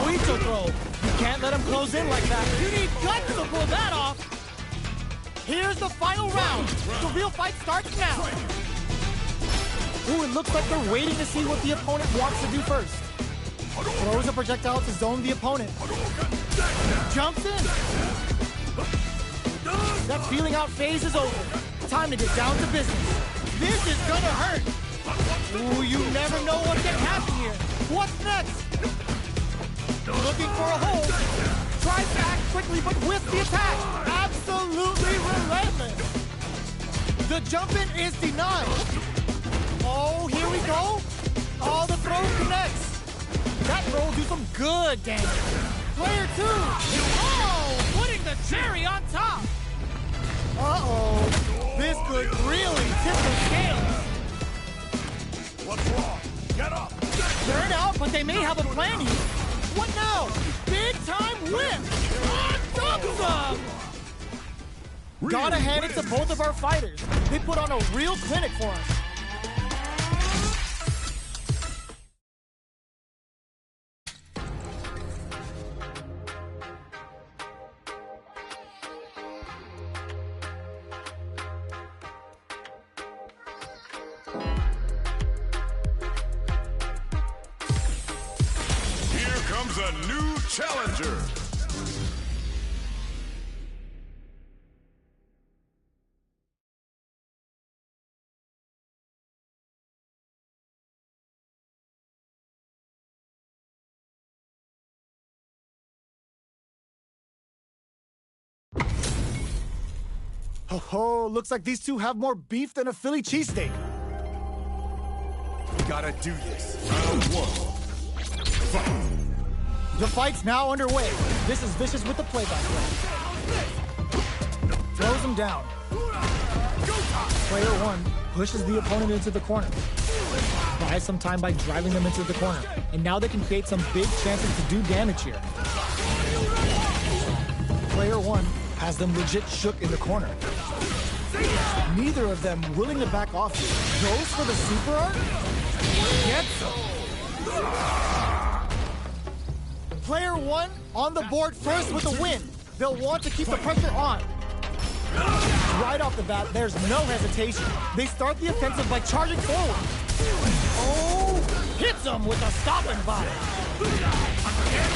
Oito throw. You can't let him close in like that. You need guts to pull that off. Here's the final round. The real fight starts now. Ooh, it looks like they're waiting to see what the opponent wants to do first. Throws a projectile to zone the opponent. Jumps in. That feeling out phase is over. Time to get down to business. This is gonna hurt. Ooh, you never know what can happen here. What's next? Looking for a hold. Tries to act quickly, but with the attack. Absolutely relentless. The jump-in is denied. Oh, here we go. Oh, the throw connects. That throw will do some good damage. Player 2. Oh, putting the cherry on top. Uh-oh. This could really tip the scales. What's wrong? Get up! Turn out, but they may have a plan here. What now? Big time win! Awesome! Gotta hand it to both of our fighters. They put on a real clinic for us. Comes a new challenger. Oh, looks like these two have more beef than a Philly cheesesteak. We gotta do this. Round 1. Fight. The fight's now underway. This is Vicious with the playback play. Throws him down. Player 1 pushes the opponent into the corner. Buys some time by driving them into the corner. And now they can create some big chances to do damage here. Player 1 has them legit shook in the corner. Neither of them willing to back off here. Goes for the super art. Gets him. Player 1 On the board first with a win. They'll want to keep the pressure on. Right off the bat, there's no hesitation. They start the offensive by charging forward. Oh, hits him with a stopping body.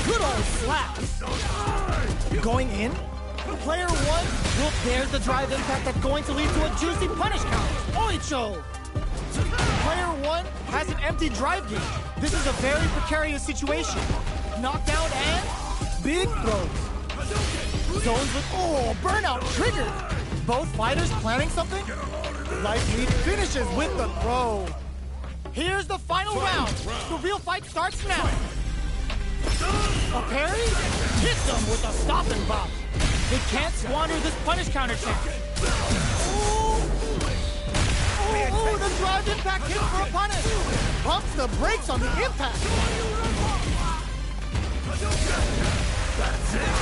Good old slaps. Going in, player one, well, there's the drive impact that's going to lead to a juicy punish count. Oicho. Player one has an empty drive gauge. This is a very precarious situation. Knockdown and big throws. Zones with, oh, burnout triggered. Both fighters planning something? Life Lead finishes with the throw. Here's the final round. The real fight starts now. A parry? Hits them with a stopping bop. They can't squander this punish counter chance. Oh, the drive impact hit for a punish. Pumps the brakes on the impact.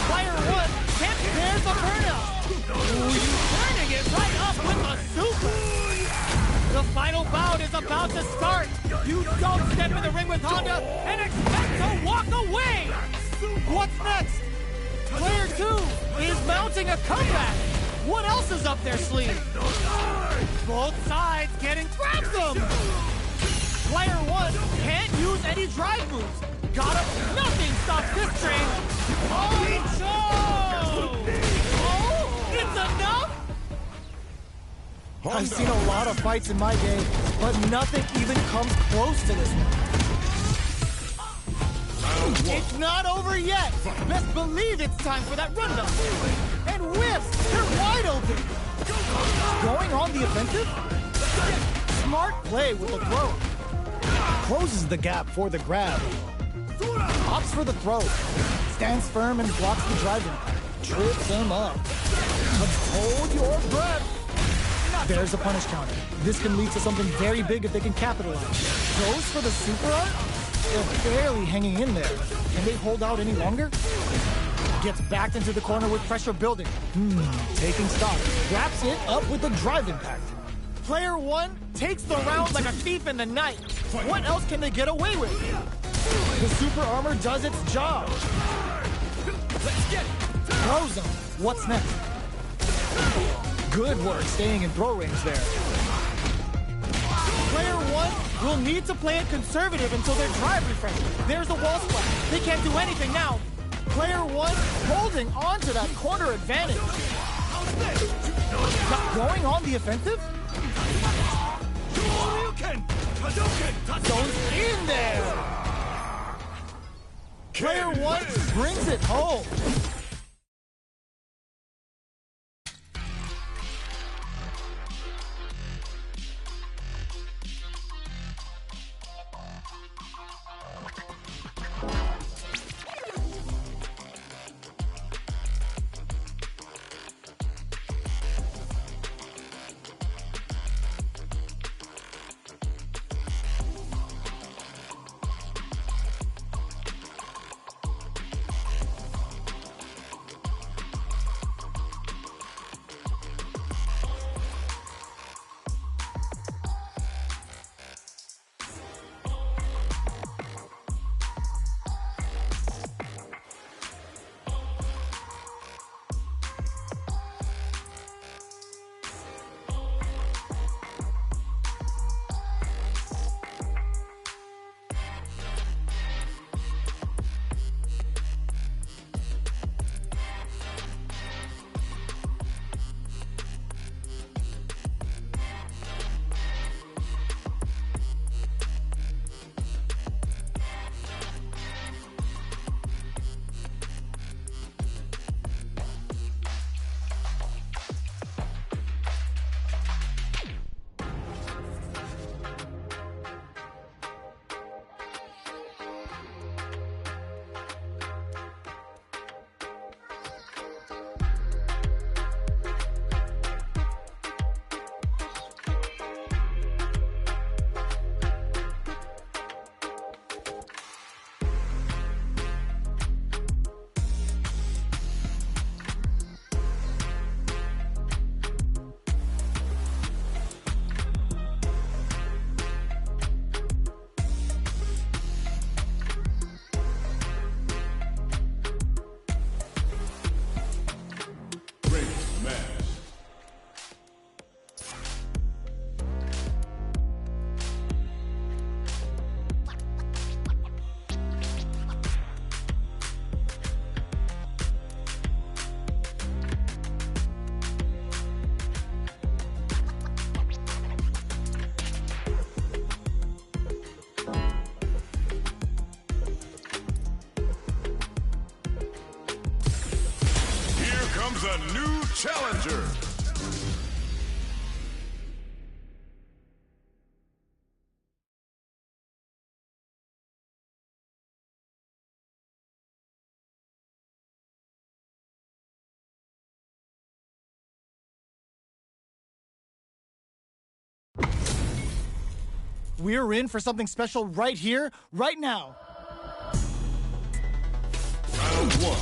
Player one can't bear the burnout. He's turning it right up with a super. The final bout is about to start. You don't step in the ring with Honda and expect to walk away. What's next? Player two is mounting a comeback. What else is up their sleeve? Both sides getting grabs them. Player one can't use any drive moves. Got him. Nothing stops this train. Oh, it's enough? I've seen a lot of fights in my day, but nothing even comes close to this one. It's not over yet. Best believe it's time for that rundown. And whiffs, they're wide open. Going on the offensive? Smart play with the throw. Closes the gap for the grab. Opts for the throw. Stands firm and blocks the drive impact. Trips him up. But hold your breath. There's a punish counter. This can lead to something very big if they can capitalize. Goes for the super arc? They're barely hanging in there. Can they hold out any longer? Gets backed into the corner with pressure building. Taking stock. Wraps it up with the drive impact. Player one takes the round like a thief in the night. What else can they get away with? The super armor does its job. Let's get it. Throws him. What's next? Good work staying in throw range there. Player one will need to play it conservative until their drive refreshes. There's a wall splash. They can't do anything now. Player one holding on to that corner advantage. Not going on the offensive? Goes in there. Player one brings it home. comes a new challenger. We're in for something special right here, right now. Round one.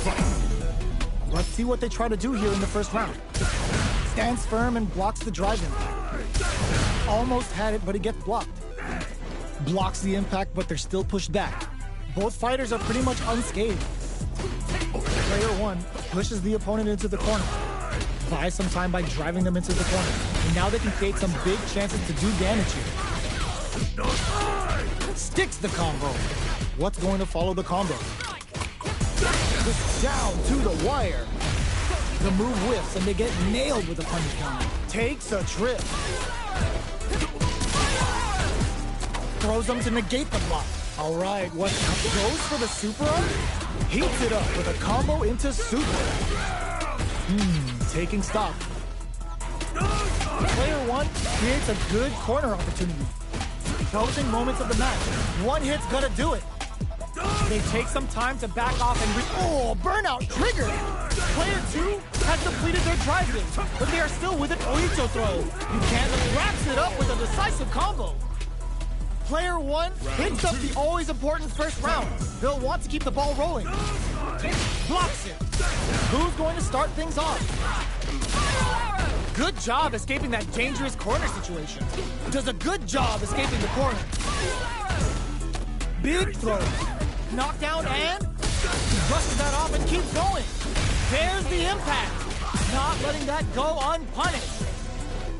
Fight. Let's see what they try to do here in the first round. Stands firm and blocks the drive impact. Almost had it, but it gets blocked. Blocks the impact, but they're still pushed back. Both fighters are pretty much unscathed. Player one pushes the opponent into the corner. Buys some time by driving them into the corner. And now they can create some big chances to do damage here. Sticks the combo. What's going to follow the combo? Just down to the wire. The move whiffs and they get nailed with a punish counter. Takes a trip. Throws them to negate the block. All right, what goes for the super arm? Heats it up with a combo into super. Taking stock. Player one creates a good corner opportunity. Closing moments of the match. One hit's gonna do it. They take some time to back off and burnout triggered. Player two has depleted their drive game, but they are still with an Oicho throw. You can't wraps it up with a decisive combo. Player one picks up the always important first round. They'll want to keep the ball rolling. Blocks it. Who's going to start things off? Good job escaping that dangerous corner situation. Does a good job escaping the corner. Big throw. Knockdown and brushes that off and keeps going. There's the impact. Not letting that go unpunished.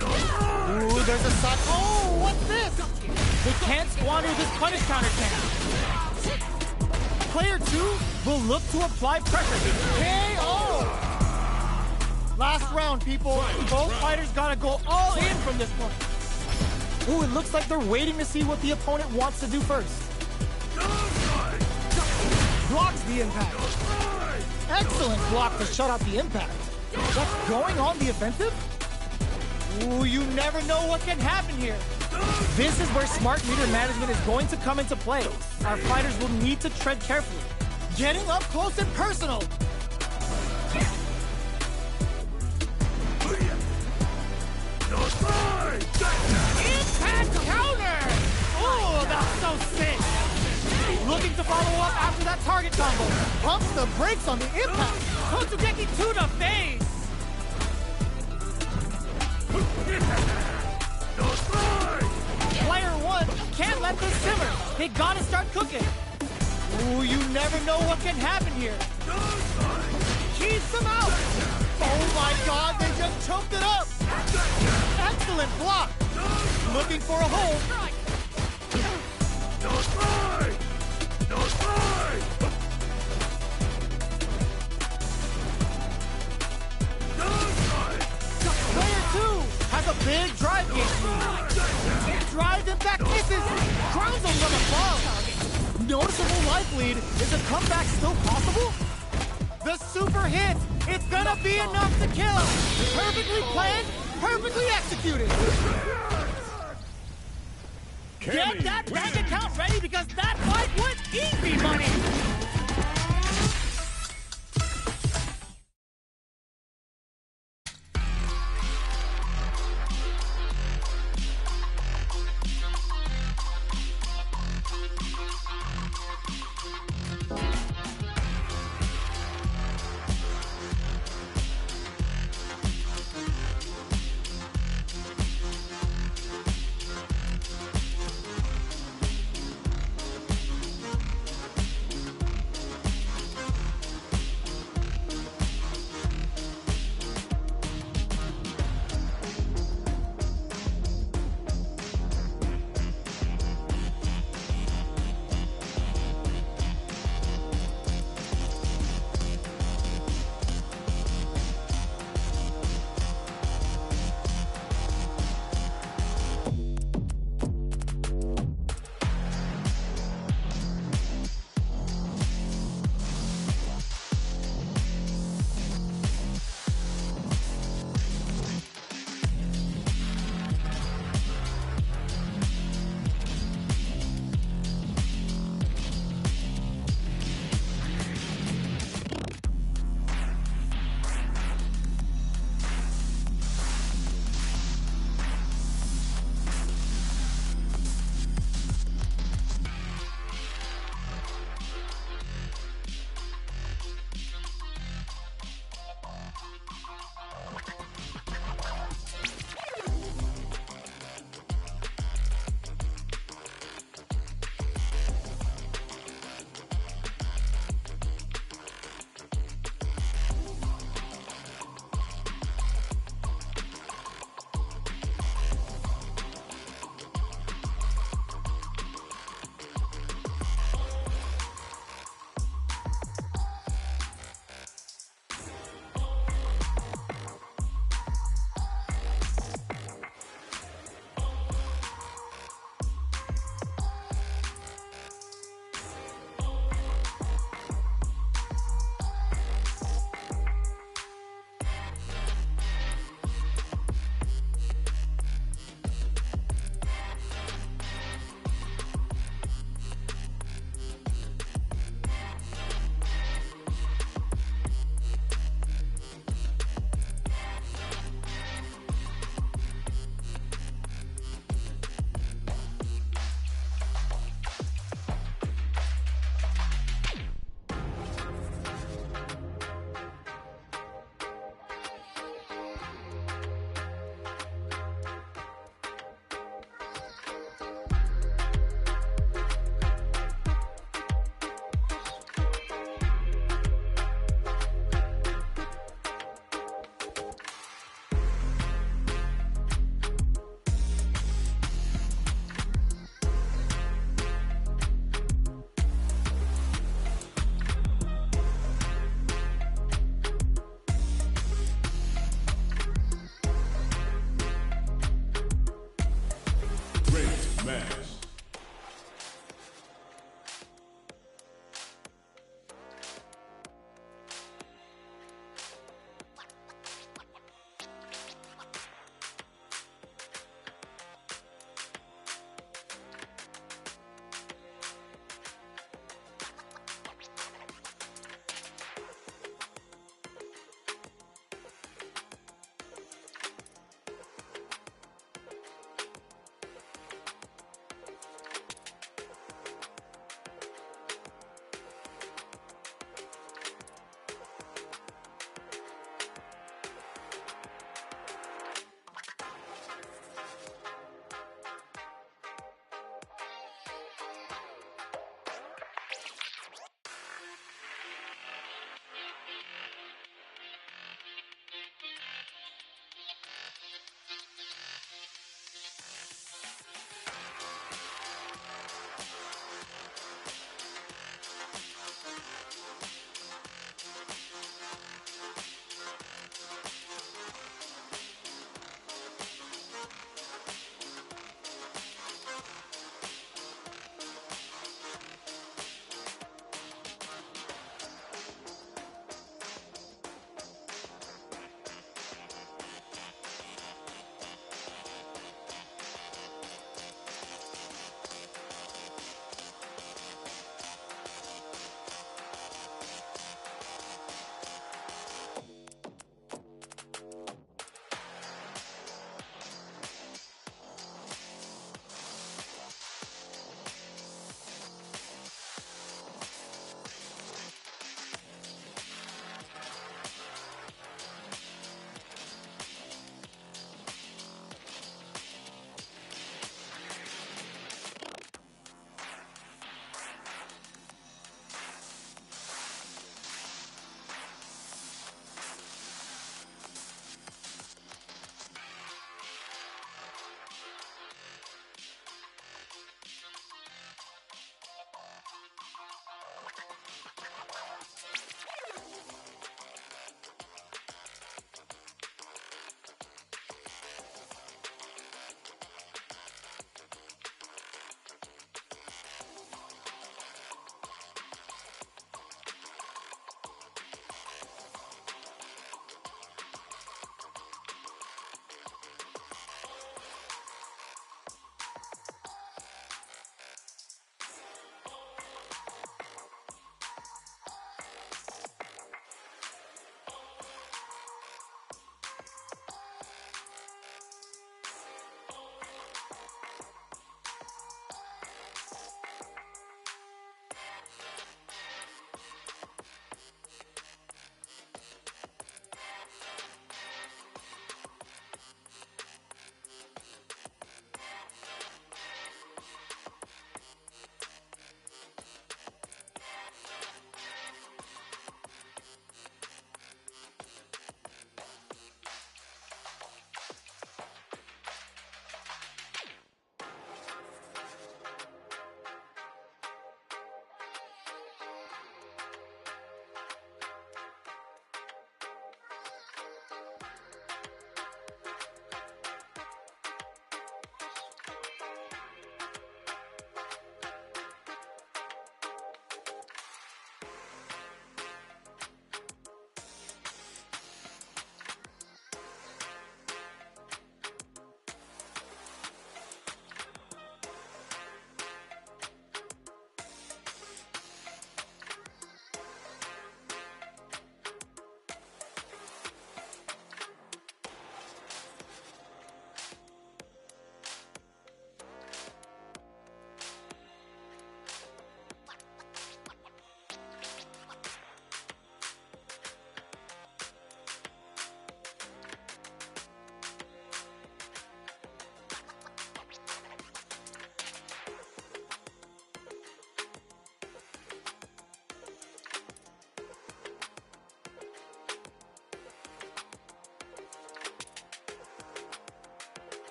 Ooh, there's a shot. Oh, what's this? They can't squander this punish counter chance. Player two will look to apply pressure. KO! Last round, people. Both fighters gotta go all in from this point. Ooh, it looks like they're waiting to see what the opponent wants to do first. Blocks the impact. Excellent block to shut out the impact. What's going on the offensive? Ooh, you never know what can happen here. This is where smart meter management is going to come into play. Our fighters will need to tread carefully. Getting up close and personal. Impact counter! Oh, that's so sick. Looking to follow up after that target combo. Pumps the brakes on the impact. Kotsugeki to the face. Player one can't let this simmer. They gotta start cooking. Ooh, you never know what can happen here. Keeps them out. Oh my god, they just choked it up. Excellent block. Looking for a hold. Player two has a big drive game. Drive impact misses. Crowns him from above. Noticeable life lead. Is a comeback still possible? The super hit. It's gonna be enough to kill. Perfectly planned, perfectly executed. Get that bank account ready because that fight was easy money.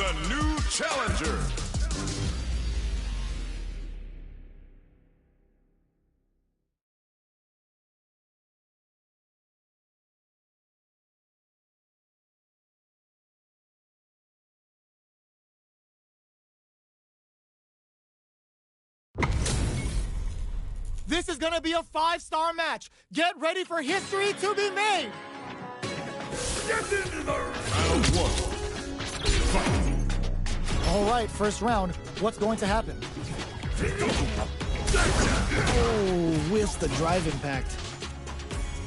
the new challenger. This is gonna be a 5-star match. Get ready for history to be made. Round 1. Fight. All right, first round. What's going to happen? Oh, whiffs the drive impact.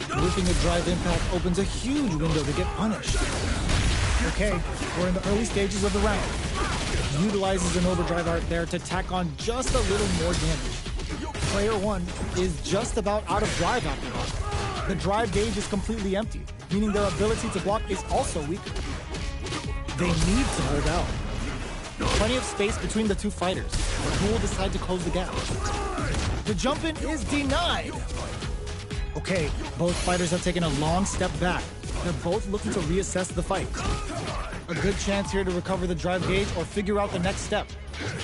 Whiffing a drive impact opens a huge window to get punished. Okay, we're in the early stages of the round. Utilizes an overdrive art there to tack on just a little more damage. Player 1 is just about out of drive after all. The drive gauge is completely empty, meaning their ability to block is also weaker. They need to hold out. Plenty of space between the two fighters. Who will decide to close the gap? The jump in is denied. Okay, both fighters have taken a long step back. They're both looking to reassess the fight. A good chance here to recover the drive gauge or figure out the next step.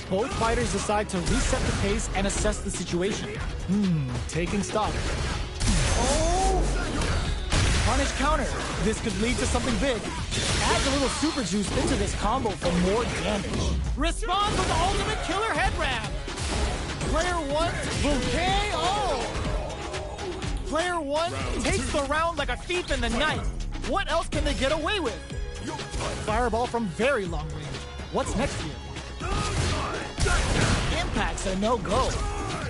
Both fighters decide to reset the pace and assess the situation. Taking stock. Oh! Punish counter. This could lead to something big. Adds a little super juice into this combo for more damage. Responds with the ultimate killer head ram. Player 1 will KO. Player 1 takes the round like a thief in the night. What else can they get away with? Fireball from very long range. What's next here? Impacts are no-go.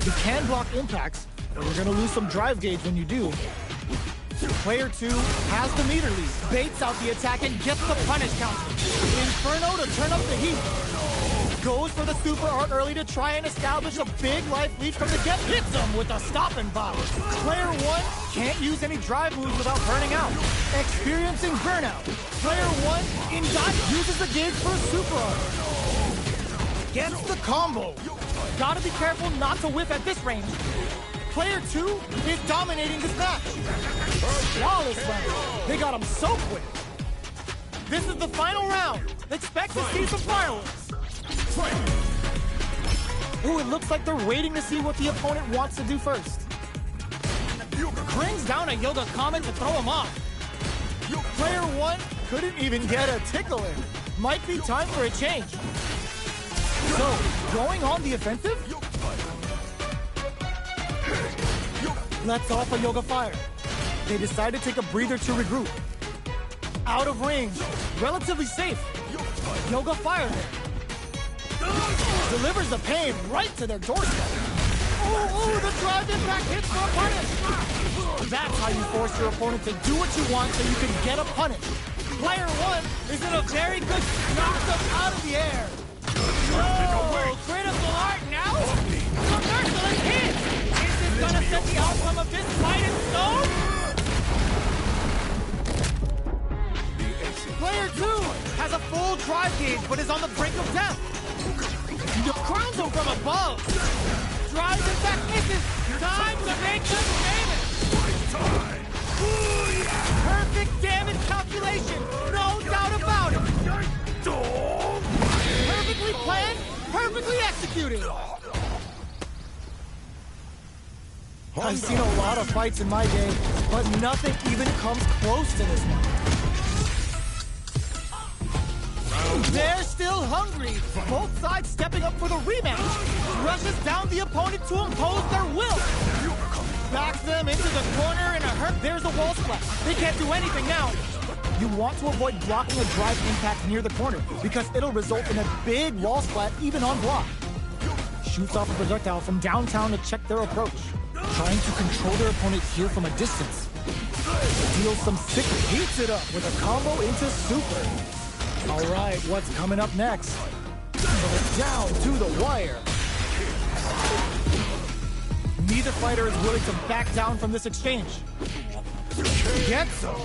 You can block impacts, but you're gonna lose some drive gauge when you do. Player 2 has the meter lead, baits out the attack and gets the punish counter. Inferno to turn up the heat. Goes for the super art early to try and establish a big life lead from the get. Hits him with a stop and bomb. Player 1 can't use any drive moves without burning out. Experiencing burnout. Player 1 in dot uses the gauge for a super art. Gets the combo. Gotta be careful not to whiff at this range. Player 2 is dominating this match. Flawless round. They got him so quick. This is the final round. Expect to see some fireworks. Ooh, it looks like they're waiting to see what the opponent wants to do first. Brings down a Yoga Comet to throw him off. Player 1 couldn't even get a tickle in. Might be time for a change. So, going on the offensive? Lets off a Yoga Fire. They decide to take a breather to regroup. Out of range. Relatively safe. Yoga Fire there. Delivers the pain right to their doorstep. Oh, the drive impact hits for a punish. That's how you force your opponent to do what you want so you can get a punish. Player 1 is in a very good knock them out of the air. Oh, critical art now? The merciless hit! Is this gonna set the outcome of this fight in stone? Player 2 has a full drive gauge but is on the brink of death. Crowns him from above. Drives impact misses. Time to make the famous. Perfect damage calculation. No doubt about it. Perfectly planned, perfectly executed. I've seen a lot of fights in my day, but nothing even comes close to this one. They're still hungry. Both sides stepping up for the rematch. Rushes down the opponent to impose their will. Backs them into the corner in a hurt. There's a wall splat. They can't do anything now. You want to avoid blocking a drive impact near the corner because it'll result in a big wall splat even on block. Shoots off a projectile from downtown to check their approach. Trying to control their opponent here from a distance. Deals some sick, heats it up with a combo into super. All right, what's coming up next? Down to the wire. Neither fighter is willing to back down from this exchange. Gets him.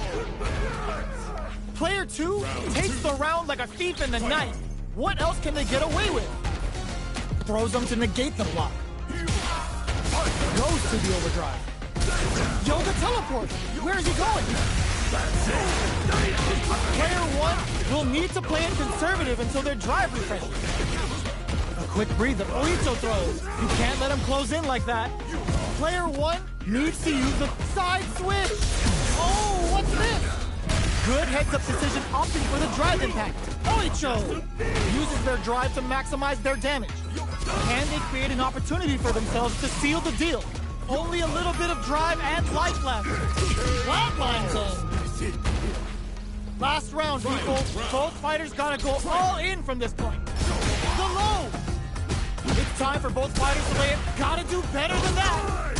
Player 2 takes the round like a thief in the night. What else can they get away with? Throws them to negate the block. Goes to the overdrive. Yoga teleport. Where is he going? Player 1 will need to play it conservative until their drive refreshes. A quick breather. Oito throws. You can't let him close in like that. Player 1 needs to use the side switch. Oh, what's this? Good heads-up decision opting for the drive impact. Oicho uses their drive to maximize their damage. Can they create an opportunity for themselves to seal the deal? Only a little bit of drive and life left. Flatline zone. Last round, people. Both fighters gotta go all in from this point. The low. It's time for both fighters to lay it. Gotta do better than that.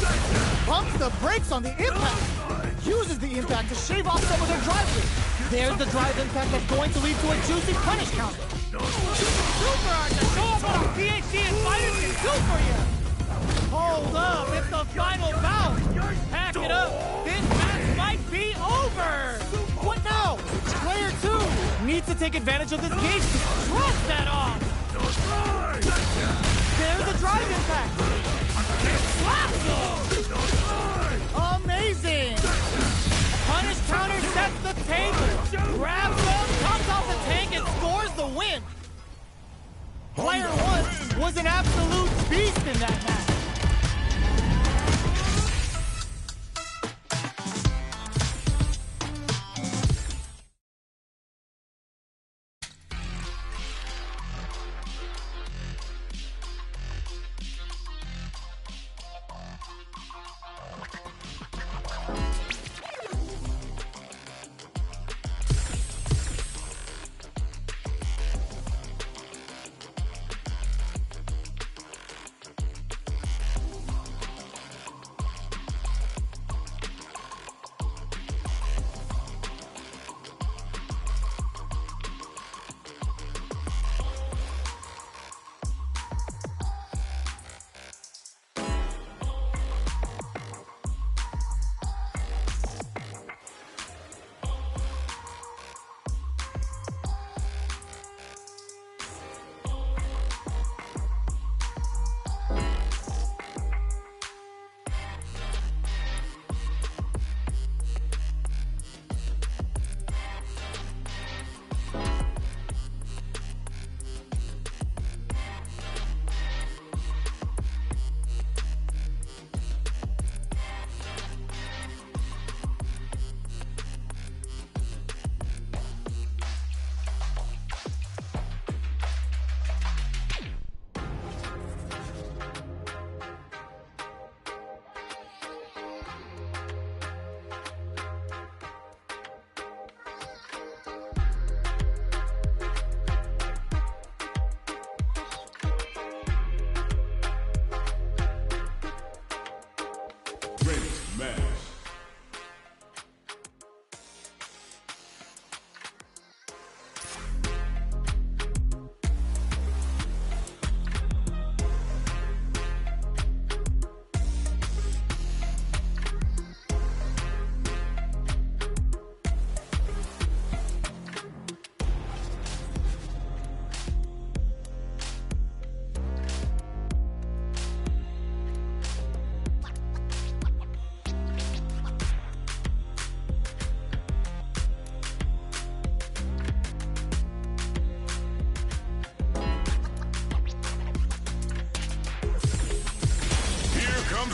Pumps the brakes on the impact. Uses the impact to shave off some of their drive rate. There's the drive impact that's going to lead to a juicy punish counter. Super art to show up what a PhD in fighters can do for you. Hold up, it's the final bout. Pack it up. This match might be over. What now? Player 2 needs to take advantage of this gauge to thrust that off. There's the drive impact. Slaps him. Amazing. Punish counter sets the table. Grabs him, comes off the tank, and scores the win. Player 1 was an absolute beast in that match.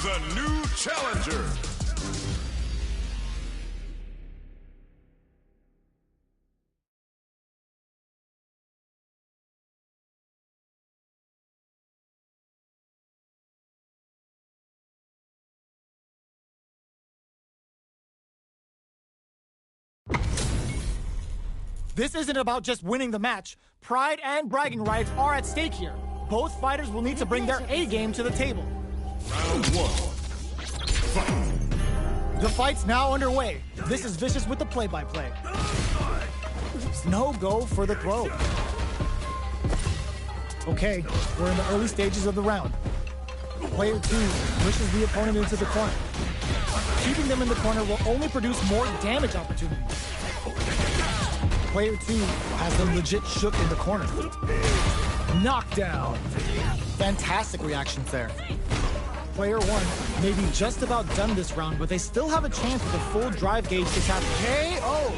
A new challenger. This isn't about just winning the match. Pride and bragging rights are at stake here. Both fighters will need to bring their A game to the table. Round 1. Fight. The fight's now underway. This is Vicious with the play-by-play. No go for the throw. Okay, we're in the early stages of the round. Player 2 pushes the opponent into the corner. Keeping them in the corner will only produce more damage opportunities. Player 2 has them legit shook in the corner. Knockdown. Fantastic reactions there. Player 1 may be just about done this round, but they still have a chance with a full drive gauge to tap KO.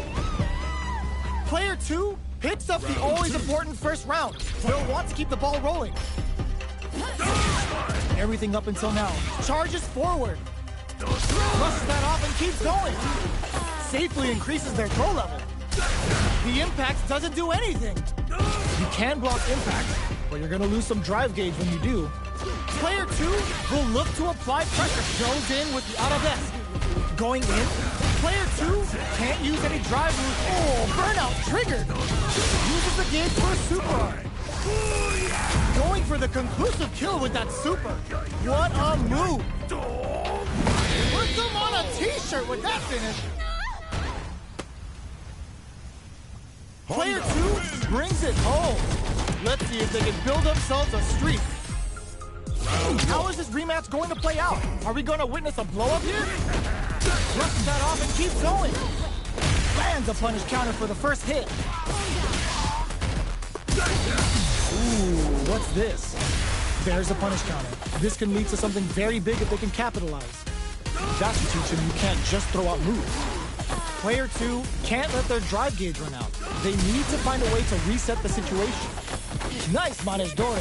Player 2 picks up the always important first round. They'll want to keep the ball rolling. Everything up until now. Charges forward. Rushes that off and keeps going. Safely increases their throw level. The impact doesn't do anything. You can block impact, but you're going to lose some drive gauge when you do. Player 2 will look to apply pressure. Goes in with the arabesk. Going in. Player 2 can't use any drive moves. Oh, burnout triggered. Uses the gauge for a super. Going for the conclusive kill with that super. What a move. Put them on a t-shirt with that finish. Player 2 brings it home. Let's see if they can build themselves a streak. How is this rematch going to play out? Are we going to witness a blow-up here? Rushes that off and keeps going. Lands a punish counter for the first hit. Ooh, what's this? There's a punish counter. This can lead to something very big if they can capitalize. That should teach them you can't just throw out moves. Player 2 can't let their drive gauge run out. They need to find a way to reset the situation. Nice Manes Dore.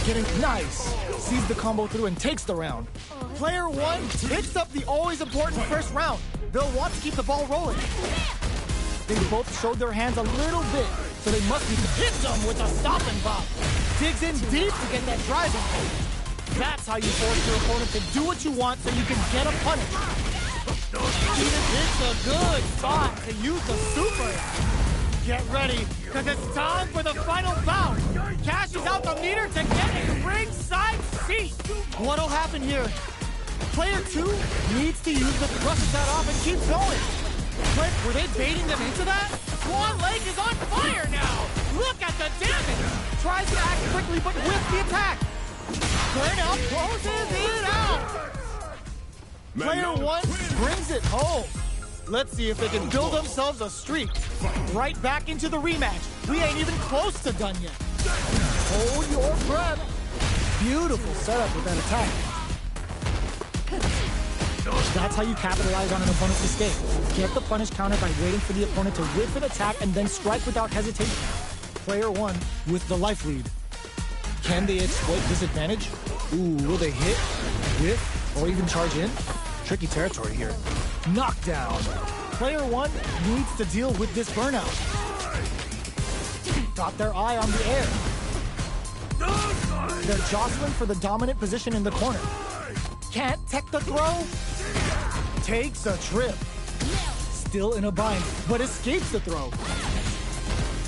Getting nice. Sees the combo through and takes the round. Player 1 picks up the always important first round. They'll want to keep the ball rolling. They both showed their hands a little bit, so they must be hit them with a stop and bop. Digs in deep to get that driving. That's how you force your opponent to do what you want so you can get a punish. Even hits a good spot to use the super. Get ready, because it's time for the final bout. Cashes out the meter to get a ringside seat. What'll happen here? Player 2 needs to use the brushes that off and keeps going. But were they baiting them into that? Swan Lake is on fire now. Look at the damage. Tries to act quickly, but with the attack. Burnout closes it out. Player 1 brings it home. Let's see if they can build themselves a streak. Right back into the rematch. We ain't even close to done yet. Hold your breath. Beautiful setup with that attack. That's how you capitalize on an opponent's mistake. Get the punish counter by waiting for the opponent to whiff an attack and then strike without hesitation. Player 1 with the life lead. Can they exploit this advantage? Ooh, will they hit, whiff, or even charge in? Tricky territory here. Knockdown. Player 1 needs to deal with this burnout. Got their eye on the air. They're jostling for the dominant position in the corner. Can't tech the throw. Takes a trip. Still in a bind, but escapes the throw.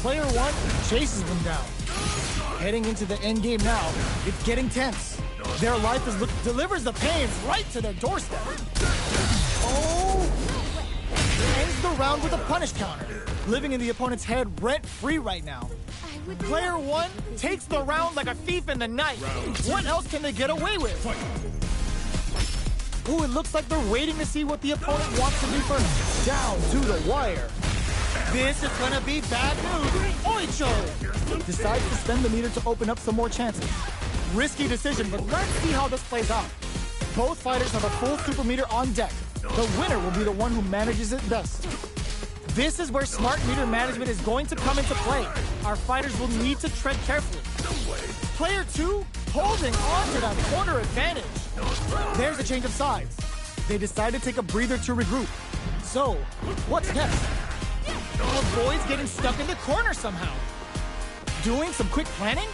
Player 1 chases them down. Heading into the end game now. It's getting tense. Their life delivers the pains right to their doorstep. Oh! Ends the round with a punish counter. Living in the opponent's head rent-free right now. Player 1 takes the round like a thief in the night. What else can they get away with? Ooh, it looks like they're waiting to see what the opponent wants to do first. Down to the wire. This is gonna be bad news. Oicho! Decides to spend the meter to open up some more chances. Risky decision, but let's see how this plays out. Both fighters have a full super meter on deck. The winner will be the one who manages it best. This is where smart meter management is going to come into play. Our fighters will need to tread carefully. Player 2 holding on to that corner advantage. There's a change of sides. They decide to take a breather to regroup. So, what's next? Avoids getting stuck in the corner somehow. Doing some quick planning?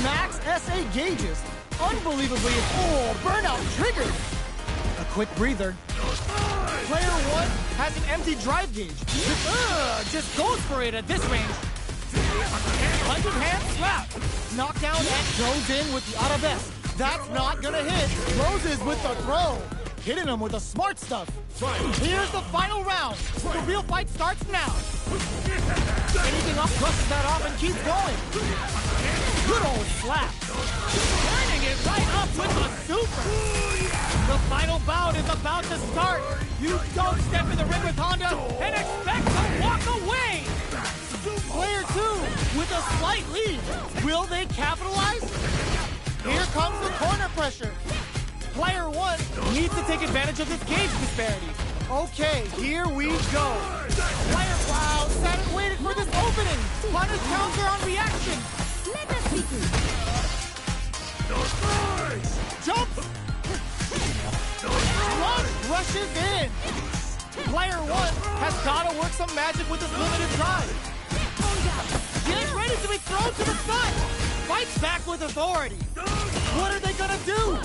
Max SA gauges. Unbelievably, oh, burnout triggered. A quick breather. Player 1 has an empty drive gauge. Just goes for it at this range. 100-hand slap. Knockdown and goes in with the arabesk. That's not gonna hit. Closes with the throw. Hitting him with the smart stuff. Here's the final round. The real fight starts now. Anything up, brushes that off and keeps going. Good old slap. Turning it right up with the super. The final bout is about to start. You don't step in the ring with Honda and expect to walk away. Player 2 with a slight lead. Will they capitalize? Here comes the corner pressure. needs to take advantage of this gauge disparity. Okay, here we go. Player, wow, sat and waited for this opening. Punish counter on reaction. Let us begin. Jumps. Run rushes in. Player 1 has got to work some magic with this limited drive. Getting ready to be thrown to the side. Fights back with authority. What are they gonna do?